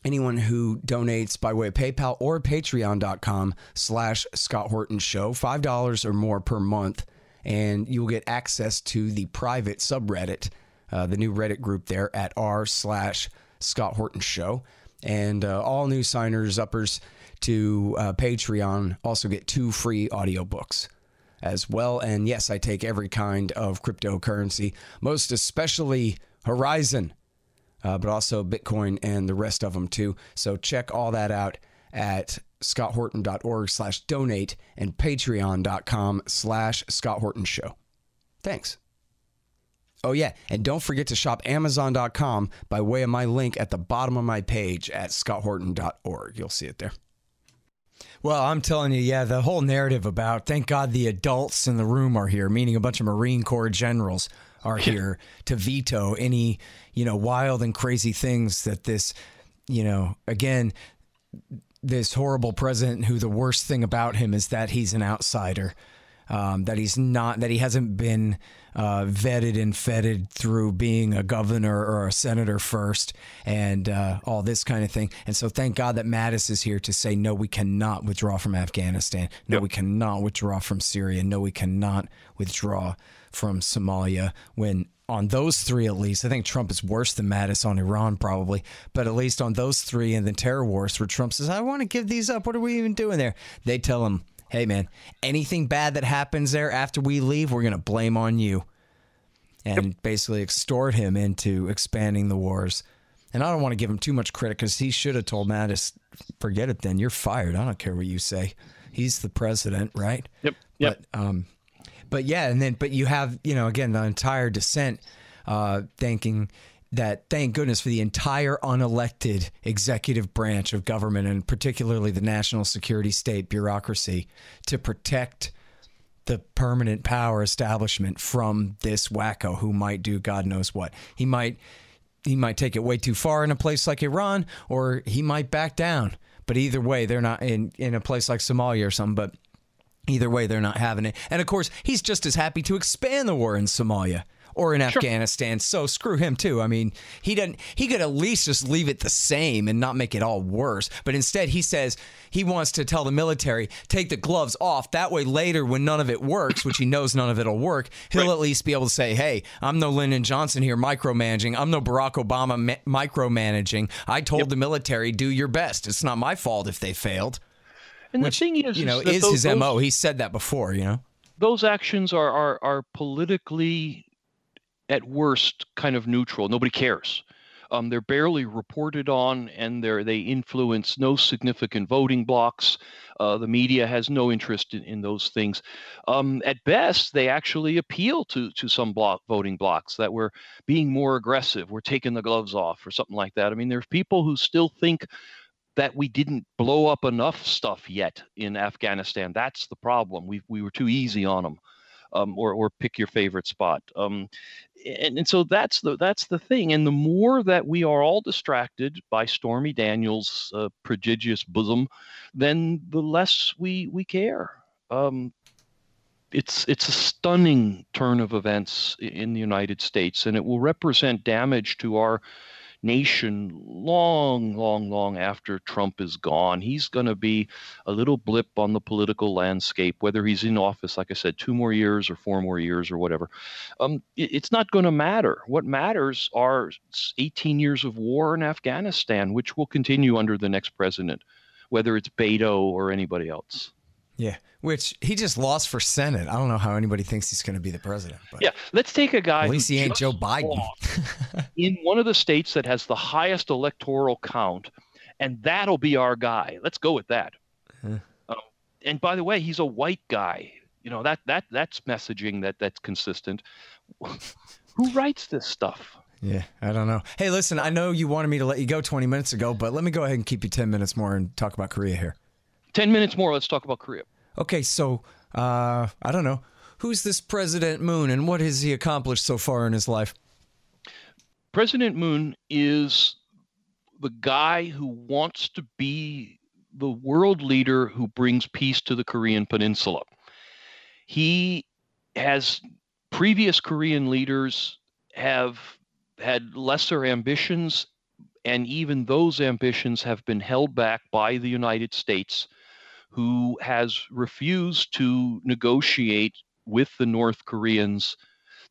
Speaker 8: anyone who donates by way of PayPal or patreon.com/Scott Horton Show, $5 or more per month, and you'll get access to the private subreddit, the new Reddit group there at r/Scott Horton Show. And all new signers, uppers to Patreon also get 2 free audiobooks as well. And yes, I take every kind of cryptocurrency, most especially Horizon, but also Bitcoin and the rest of them too. So check all that out at scotthorton.org/donate and patreon.com/Scott Horton Show. Thanks. Oh yeah, and don't forget to shop Amazon.com by way of my link at the bottom of my page at scotthorton.org. You'll see it there. Well, I'm telling you, yeah, the whole narrative about, thank God the adults in the room are here, meaning a bunch of Marine Corps generals are here to veto any, wild and crazy things that this, again, this horrible president who the worst thing about him is that he's an outsider, that he hasn't been vetted and feted through being a governor or a senator first, and all this kind of thing. And so thank God that Mattis is here to say, no, we cannot withdraw from Afghanistan. No, we cannot withdraw from Syria. No, we cannot withdraw from Somalia, when on those three at least. I think Trump is worse than Mattis on Iran probably, but at least on those three and the terror wars where Trump says, I want to give these up. What are we even doing there? They tell him, hey, man, anything bad that happens there after we leave, we're going to blame on you. And basically extort him into expanding the wars. And I don't want to give him too much credit because he should have told Mattis, forget it then, you're fired. I don't care what you say. He's the president, right?
Speaker 9: Yep.
Speaker 8: But yeah, but you have, again, the entire dissent thinking that thank goodness for the entire unelected executive branch of government, and particularly the national security state bureaucracy, to protect the permanent power establishment from this wacko who might do God knows what. He might take it way too far in a place like Iran, or he might back down. But either way, they're not in a place like Somalia or something, but either way, they're not having it. And of course, he's just as happy to expand the war in Somalia or in Afghanistan. So screw him too. I mean, he could at least just leave it the same and not make it all worse. But instead, he says he wants to tell the military, take the gloves off. That way later, when none of it works, which he knows none of it will work, he'll at least be able to say, hey, I'm no Lyndon Johnson here micromanaging. I'm no Barack Obama micromanaging. I told the military, do your best. It's not my fault if they failed.
Speaker 9: And the thing is,
Speaker 8: is his MO. He said that before, Those
Speaker 9: actions are politically, at worst, kind of neutral. Nobody cares. They're barely reported on, and they influence no significant voting blocks. The media has no interest in those things. At best, they actually appeal to some voting blocks that we're being more aggressive. We're taking the gloves off or something like that. I mean, there's people who still think that we didn't blow up enough stuff yet in Afghanistan. That's the problem. We were too easy on them, or pick your favorite spot. And so that's the thing. And the more that we are all distracted by Stormy Daniels' prodigious bosom, then the less we care. It's a stunning turn of events in the United States, and it will represent damage to our nation long after Trump is gone. He's going to be a little blip on the political landscape, whether he's in office, like I said, 2 more years or 4 more years or whatever. It's not going to matter. What matters are 18 years of war in Afghanistan, which will continue under the next president, whether it's Beto or anybody else.
Speaker 8: Yeah, which he just lost for Senate. I don't know how anybody thinks he's going to be the president. But
Speaker 9: yeah, let's take a guy.
Speaker 8: At least he ain't Joe Biden.
Speaker 9: In one of the states that has the highest electoral count, and that'll be our guy. Let's go with that. And by the way, he's a white guy. That's messaging that's consistent. Who writes this stuff?
Speaker 8: Yeah, I don't know. Hey, listen, I know you wanted me to let you go 20 minutes ago, but let me go ahead and keep you 10 minutes more and talk about Korea here.
Speaker 9: 10 minutes more. Let's talk about Korea.
Speaker 8: Okay, so I don't know. Who's this President Moon, and what has he accomplished so far in his life?
Speaker 9: President Moon is the guy who wants to be the world leader who brings peace to the Korean Peninsula. He has previous Korean leaders have had lesser ambitions, and even those ambitions have been held back by the United States, who has refused to negotiate with the North Koreans.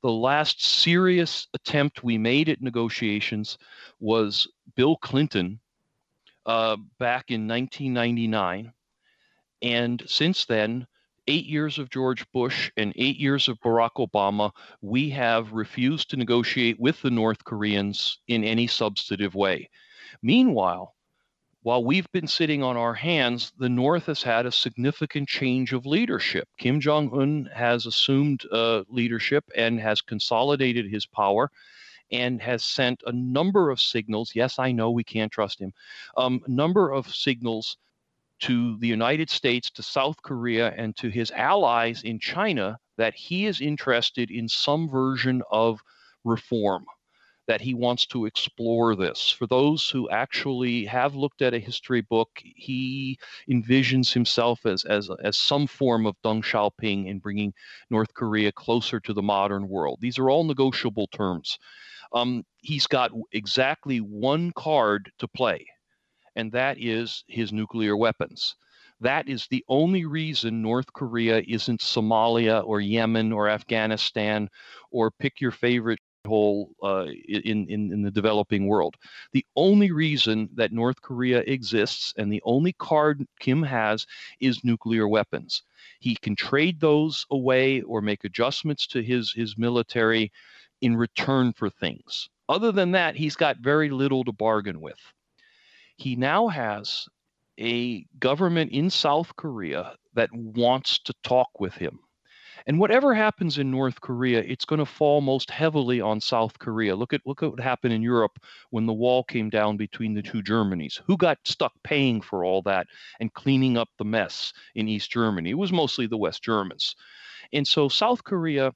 Speaker 9: The last serious attempt we made at negotiations was Bill Clinton back in 1999. And since then, 8 years of George Bush and 8 years of Barack Obama, we have refused to negotiate with the North Koreans in any substantive way. Meanwhile, while we've been sitting on our hands, the North has had a significant change of leadership. Kim Jong-un has assumed leadership and has consolidated his power and has sent a number of signals. Yes, I know we can't trust him. A number of signals to the United States, to South Korea, and to his allies in China that he is interested in some version of reform, that he wants to explore this. For those who actually have looked at a history book, he envisions himself as some form of Deng Xiaoping in bringing North Korea closer to the modern world. These are all negotiable terms. He's got exactly one card to play, and that is his nuclear weapons. That is the only reason North Korea isn't Somalia or Yemen or Afghanistan or pick your favorite hole in the developing world. The only reason that North Korea exists and the only card Kim has is nuclear weapons. He can trade those away or make adjustments to his military in return for things. Other than that, he's got very little to bargain with. He now has a government in South Korea that wants to talk with him. And whatever happens in North Korea, it's going to fall most heavily on South Korea. Look at what happened in Europe when the wall came down between the two Germanys. Who got stuck paying for all that and cleaning up the mess in East Germany? It was mostly the West Germans. And so South Korea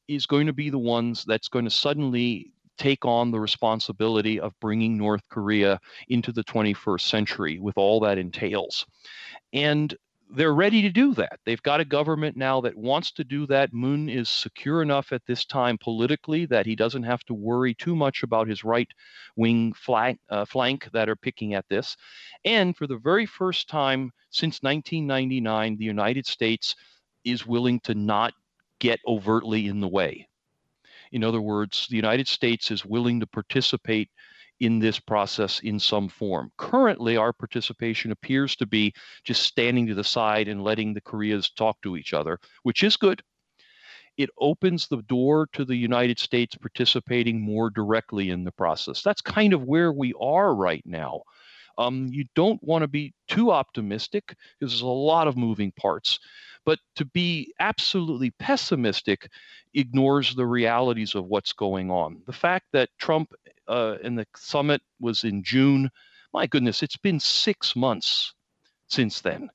Speaker 9: is going to be the ones that's going to suddenly take on the responsibility of bringing North Korea into the 21st century with all that entails. And they're ready to do that. They've got a government now that wants to do that. Moon is secure enough at this time politically that he doesn't have to worry too much about his right-wing flank that are picking at this. And for the very first time since 1999, the United States is willing to not get overtly in the way. In other words, the United States is willing to participate in this process in some form. Currently, our participation appears to be just standing to the side and letting the Koreas talk to each other, which is good. It opens the door to the United States participating more directly in the process. That's kind of where we are right now. You don't want to be too optimistic because there's a lot of moving parts. But to be absolutely pessimistic ignores the realities of what's going on. The fact that Trump and the summit was in June, my goodness, it's been 6 months since then.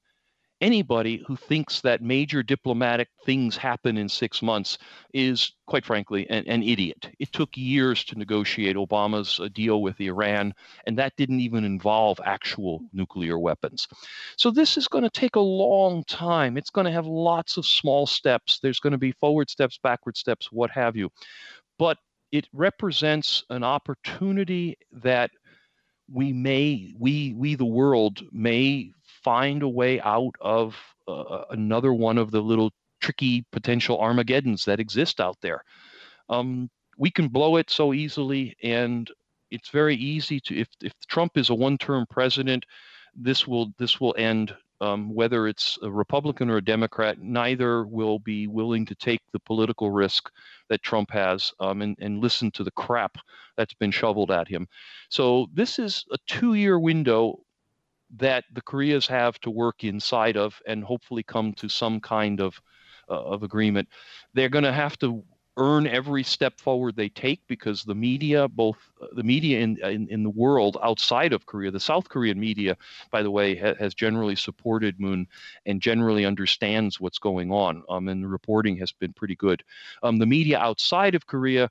Speaker 9: Anybody who thinks that major diplomatic things happen in 6 months is, quite frankly, an idiot. It took years to negotiate Obama's deal with Iran, and that didn't even involve actual nuclear weapons. So this is going to take a long time. It's going to have lots of small steps. There's going to be forward steps, backward steps, what have you. But it represents an opportunity that we, the world, may find a way out of another one of the little tricky potential Armageddons that exist out there. We can blow it so easily, and it's very easy to, if Trump is a one-term president, this will end. Whether it's a Republican or a Democrat, neither will be willing to take the political risk that Trump has and listen to the crap that's been shoveled at him. So this is a 2-year window that the Koreas have to work inside of and hopefully come to some kind of agreement. They're going to have to earn every step forward they take because the media, both the media in the world outside of Korea, the South Korean media, by the way, has generally supported Moon and generally understands what's going on, and the reporting has been pretty good. The media outside of Korea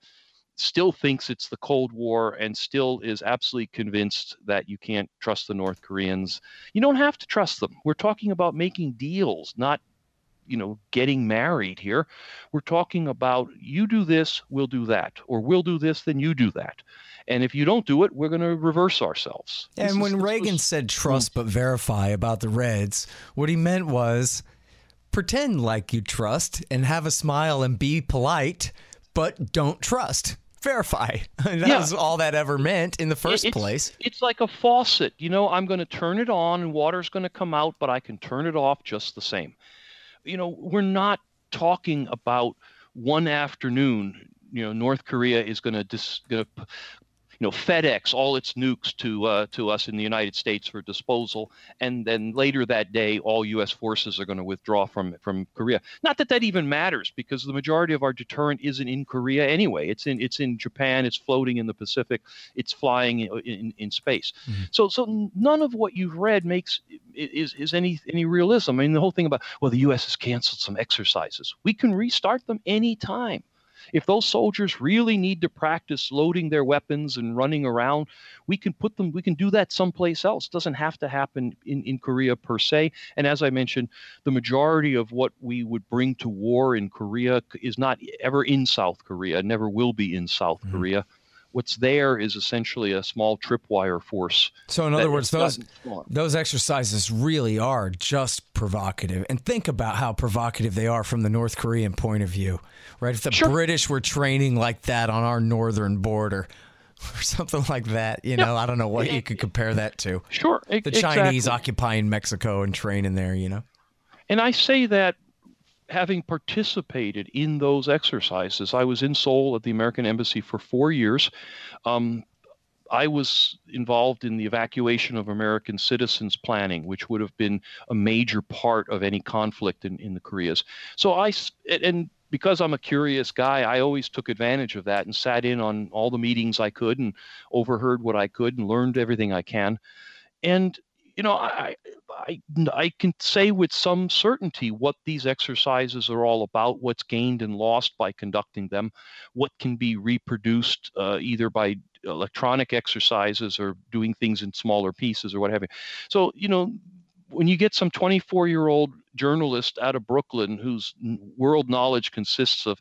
Speaker 9: still thinks it's the Cold War and still is absolutely convinced that you can't trust the North Koreans. You don't have to trust them. We're talking about making deals, not getting married here. We're talking about you do this, we'll do that, or we'll do this, then you do that. And if you don't do it, we're going to reverse ourselves.
Speaker 8: And when Reagan said trust but verify about the Reds, what he meant was pretend like you trust and have a smile and be polite, but don't trust. Verify. That was all that ever meant in the first place.
Speaker 9: It's like a faucet. I'm going to turn it on and water's going to come out, but I can turn it off just the same. We're not talking about one afternoon, North Korea is going to FedEx all its nukes to us in the United States for disposal, and then later that day, all U.S. forces are going to withdraw from Korea. Not that even matters, because the majority of our deterrent isn't in Korea anyway. It's in Japan. It's floating in the Pacific. It's flying in space. Mm-hmm. So none of what you've read is any realism. I mean, the whole thing about the U.S. has canceled some exercises. We can restart them anytime. If those soldiers really need to practice loading their weapons and running around, we can do that someplace else. It doesn't have to happen in Korea per se. And as I mentioned, the majority of what we would bring to war in Korea is not ever in South Korea, never will be in South Korea. What's there is essentially a small tripwire force.
Speaker 8: So in other words, those exercises really are just provocative. And think about how provocative they are from the North Korean point of view, right? If the British were training like that on our northern border or something like that, I don't know what you could compare that to.
Speaker 9: Sure.
Speaker 8: The Chinese occupying Mexico and training there,
Speaker 9: And I say that having participated in those exercises. I was in Seoul at the American Embassy for 4 years. I was involved in the evacuation of American citizens planning, which would have been a major part of any conflict in the Koreas. So and because I'm a curious guy, I always took advantage of that and sat in on all the meetings I could and overheard what I could and learned everything I can. And I can say with some certainty what these exercises are all about, what's gained and lost by conducting them, what can be reproduced either by electronic exercises or doing things in smaller pieces or what have you. So, when you get some 24-year-old journalist out of Brooklyn whose world knowledge consists of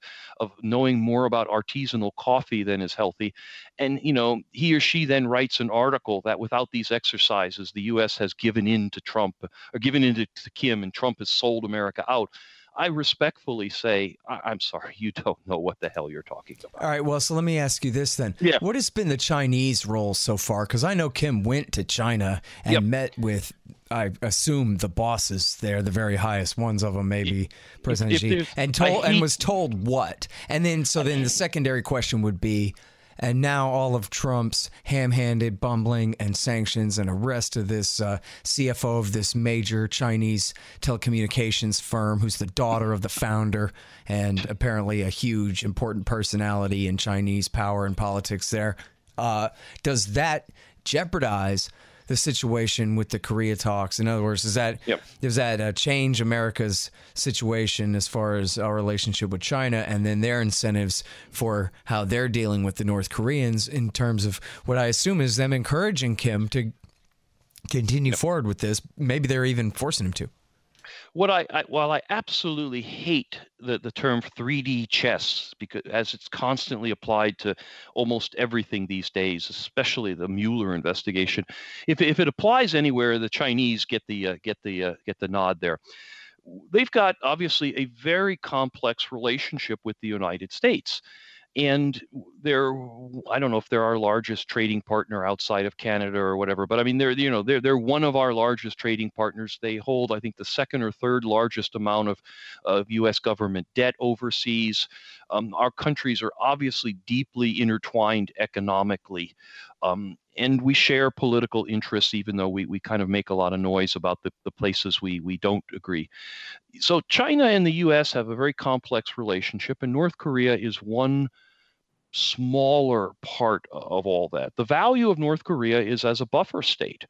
Speaker 9: knowing more about artisanal coffee than is healthy, and he or she then writes an article that without these exercises, the U.S. has given in to Trump or given in to Kim, and Trump has sold America out. I respectfully say, I'm sorry, you don't know what the hell you're talking about.
Speaker 8: All right, well, so let me ask you this then.
Speaker 9: Yeah.
Speaker 8: What has been the Chinese role so far? Because I know Kim went to China and met with, I assume, the bosses there, the very highest ones of them, maybe President Xi, and was told what? And then, then the secondary question would be, and now all of Trump's ham-handed bumbling and sanctions and arrest of this CFO of this major Chinese telecommunications firm who's the daughter of the founder and apparently a huge important personality in Chinese power and politics there. Does that jeopardize the situation with the Korea talks? In other words, does that change America's situation as far as our relationship with China and then their incentives for how they're dealing with the North Koreans in terms of what I assume is them encouraging Kim to continue forward with this? Maybe they're even forcing him to.
Speaker 9: While I absolutely hate the term 3D chess, because as it's constantly applied to almost everything these days, especially the Mueller investigation, if it applies anywhere, the Chinese get the nod there. They've got obviously a very complex relationship with the United States. And I don't know if they're our largest trading partner outside of Canada or whatever, but I mean, they're one of our largest trading partners. They hold, I think, the second or third largest amount of U.S. government debt overseas. Our countries are obviously deeply intertwined economically. And we share political interests, even though we kind of make a lot of noise about the places we don't agree. So China and the U.S. have a very complex relationship, and North Korea is one smaller part of all that. The value of North Korea is as a buffer state.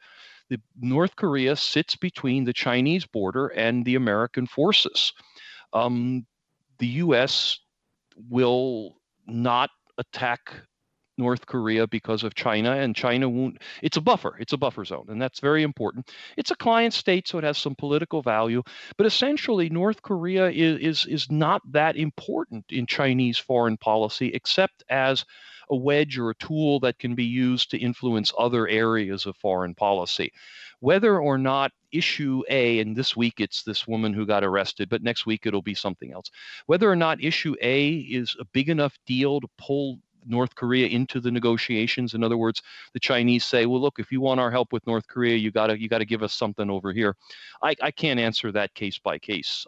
Speaker 9: North Korea sits between the Chinese border and the American forces. The U.S. will not attack North Korea because of China, and China won't. It's a buffer zone, and that's very important. It's a client state, so it has some political value, but essentially North Korea is not that important in Chinese foreign policy, except as a wedge or a tool that can be used to influence other areas of foreign policy. Whether or not issue A, and this week it's this woman who got arrested, but next week it'll be something else. Whether or not issue A is a big enough deal to pull North Korea into the negotiations. In other words, the Chinese say, well, look, if you want our help with North Korea, you gotta give us something over here. I can't answer that case by case.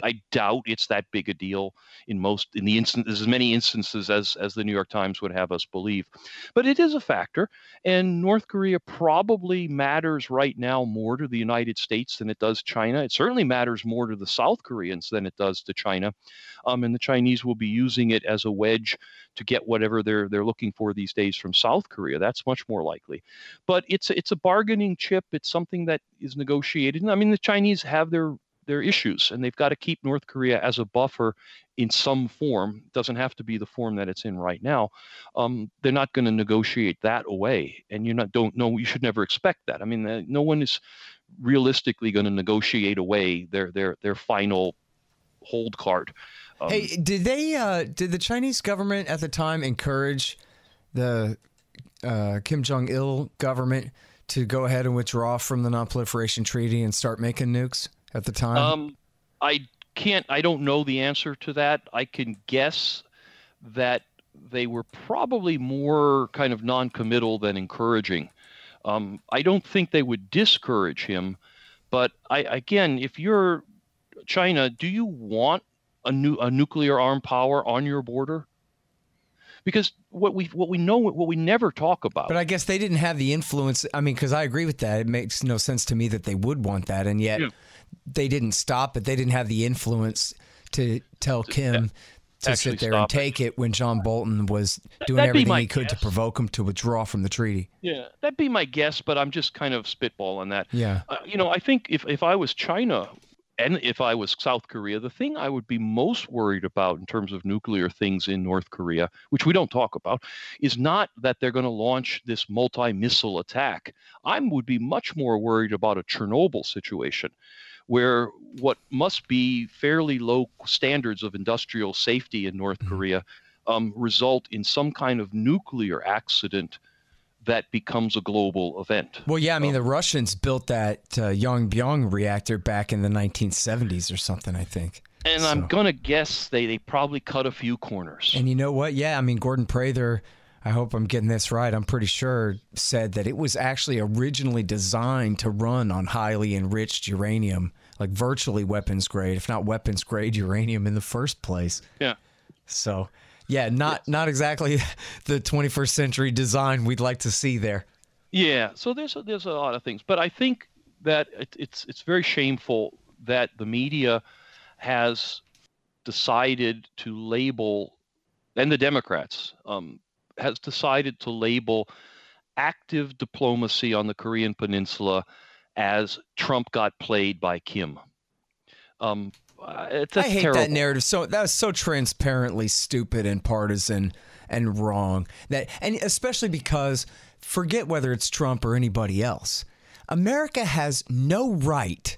Speaker 9: I doubt it's that big a deal as many instances as the New York Times would have us believe. But it is a factor, and North Korea probably matters right now more to the United States than it does China. It certainly matters more to the South Koreans than it does to China. And the Chinese will be using it as a wedge to get whatever they're looking for these days from South Korea. That's much more likely. But it's a bargaining chip. It's something that is negotiated. And I mean, the Chinese have their issues, and they've got to keep North Korea as a buffer in some form. It doesn't have to be the form that it's in right now. They're not going to negotiate that away, and you should never expect that. I mean, no one is realistically going to negotiate away their final hold card.
Speaker 8: Hey, did the Chinese government at the time encourage the Kim Jong-il government to go ahead and withdraw from the Non-Proliferation Treaty and start making nukes at the time?
Speaker 9: I don't know the answer to that. I can guess that they were probably more kind of non-committal than encouraging. I don't think they would discourage him, but again, if you're China, do you want a nuclear armed power on your border? Because what we know, what we never talk about.
Speaker 8: But I guess they didn't have the influence. I mean, because I agree with that. It makes no sense to me that they would want that, and yet they didn't stop it. They didn't have the influence to tell Kim to sit there and take it when John Bolton was doing everything he could to provoke him to withdraw from the treaty.
Speaker 9: Yeah, that'd be my guess, but I'm just kind of spitballing that.
Speaker 8: Yeah.
Speaker 9: I think if I was China and if I was South Korea, the thing I would be most worried about in terms of nuclear things in North Korea, which we don't talk about, is not that they're going to launch this multi-missile attack. I would be much more worried about a Chernobyl situation, where what must be fairly low standards of industrial safety in North Korea result in some kind of nuclear accident that becomes a global event.
Speaker 8: Well, yeah, I mean, the Russians built that Yongbyon reactor back in the 1970s or something, I think.
Speaker 9: And I'm going to guess they probably cut a few corners.
Speaker 8: And you know what? Yeah, I mean, Gordon Prather, I hope I'm getting this right, I'm pretty sure, said that it was actually originally designed to run on highly enriched uranium, like virtually weapons grade, if not weapons grade uranium in the first place.
Speaker 9: Yeah.
Speaker 8: So, yeah, not exactly the 21st century design we'd like to see there.
Speaker 9: Yeah, so there's a lot of things. But I think that it's very shameful that the media has decided to label, and the Democrats, has decided to label active diplomacy on the Korean Peninsula as Trump got played by Kim.
Speaker 8: I hate terrible. That narrative. So that was so transparently stupid and partisan and wrong. And especially because, forget whether it's Trump or anybody else, America has no right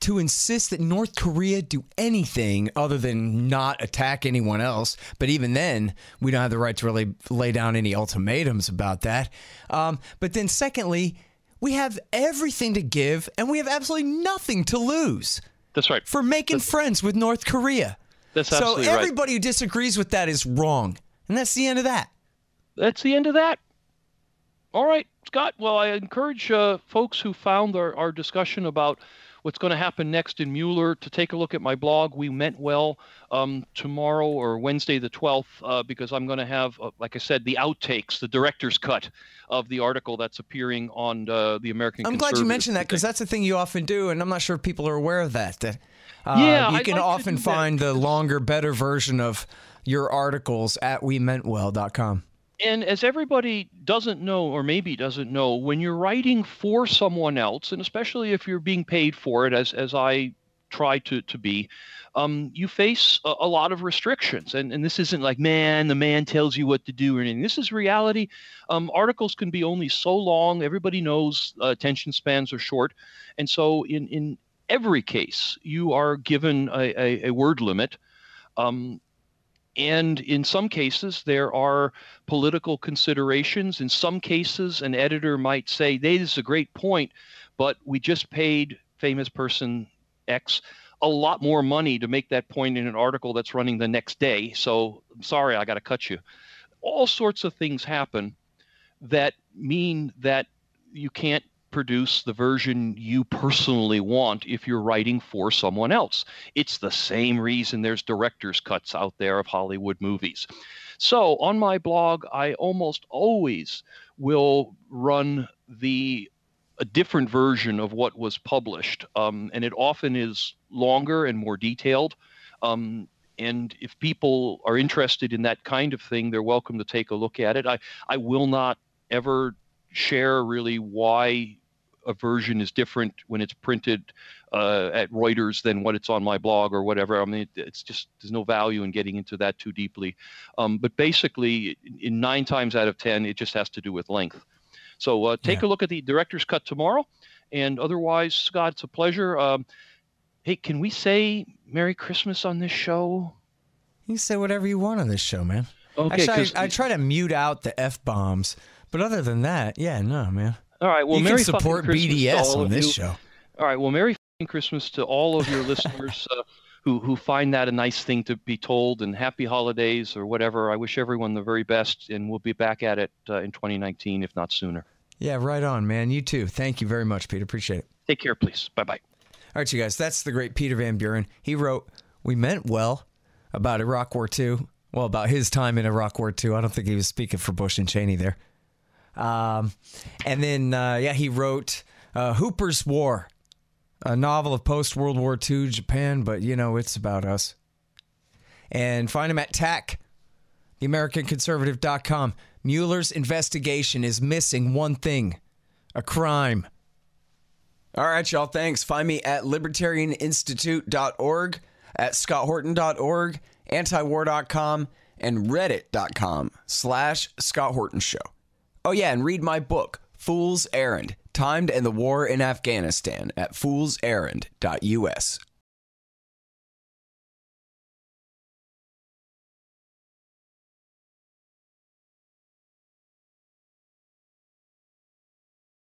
Speaker 8: to insist that North Korea do anything other than not attack anyone else. But even then, we don't have the right to really lay down any ultimatums about that. But then secondly, we have everything to give and we have absolutely nothing to lose.
Speaker 9: That's right.
Speaker 8: For making friends with North Korea.
Speaker 9: That's absolutely right.
Speaker 8: So everybody who disagrees with that is wrong. And that's the end of that.
Speaker 9: That's the end of that. All right, Scott. Well, I encourage folks who found our discussion about what's going to happen next in Mueller to take a look at my blog, We Meant Well, tomorrow or Wednesday the 12th, because I'm going to have, like I said, the outtakes, the director's cut of the article that's appearing on the American
Speaker 8: I'm glad you mentioned that, because that's the thing you often do, and I'm not sure if people are aware of that.
Speaker 9: Yeah,
Speaker 8: you can often find the longer, better version of your articles at wemeantwell.com.
Speaker 9: And as everybody doesn't know, or maybe doesn't know, when you're writing for someone else, and especially if you're being paid for it, as I try to be, you face a lot of restrictions. And this isn't like, the man tells you what to do or anything. This is reality. Articles can be only so long. Everybody knows attention spans are short. And so in every case, you are given a word limit. And in some cases, there are political considerations. In some cases, an editor might say, this is a great point, but we just paid famous person X a lot more money to make that point in an article that's running the next day. So I'm sorry, I got to cut you. All sorts of things happen that mean that you can't produce the version you personally want if you're writing for someone else. It's the same reason there's director's cuts out there of Hollywood movies. So on my blog, I almost always will run a different version of what was published. And it often is longer and more detailed. And if people are interested in that kind of thing, they're welcome to take a look at it. I will not ever share really why a version is different when it's printed at Reuters than what it's on my blog or whatever. I mean, it's just, there's no value in getting into that too deeply. But basically, in 9 times out of 10, it just has to do with length. So take a look at the director's cut tomorrow. And otherwise, Scott, it's a pleasure. Hey, can we say Merry Christmas on this show?
Speaker 8: You can say whatever you want on this show, man.
Speaker 9: Okay,
Speaker 8: Actually, I try to mute out the F-bombs, but other than that, yeah, no, man.
Speaker 9: All right, well,
Speaker 8: you
Speaker 9: Merry
Speaker 8: can support
Speaker 9: fucking Christmas to
Speaker 8: BDS
Speaker 9: all
Speaker 8: on
Speaker 9: of
Speaker 8: this
Speaker 9: you.
Speaker 8: show.
Speaker 9: All right, well, Merry fucking Christmas to all of your listeners who find that a nice thing to be told, and happy holidays or whatever. I wish everyone the very best, and we'll be back at it in 2019, if not sooner.
Speaker 8: Yeah, right on, man. You too. Thank you very much, Peter. Appreciate it.
Speaker 9: Take care, please. Bye-bye.
Speaker 8: All right, you guys, that's the great Peter Van Buren. He wrote, "We meant well about Iraq War II." Well, about his time in Iraq War II. I don't think he was speaking for Bush and Cheney there. And then, he wrote Hooper's War, a novel of post-World War II Japan, but, it's about us. And find him at TAC, theamericanconservative.com. Mueller's investigation is missing one thing, a crime. All right, y'all, thanks. Find me at libertarianinstitute.org, at scotthorton.org, antiwar.com, and reddit.com/Scott Horton Show. Oh, yeah, and read my book, Fool's Errand, Time to End the War in Afghanistan, at foolserrand.us.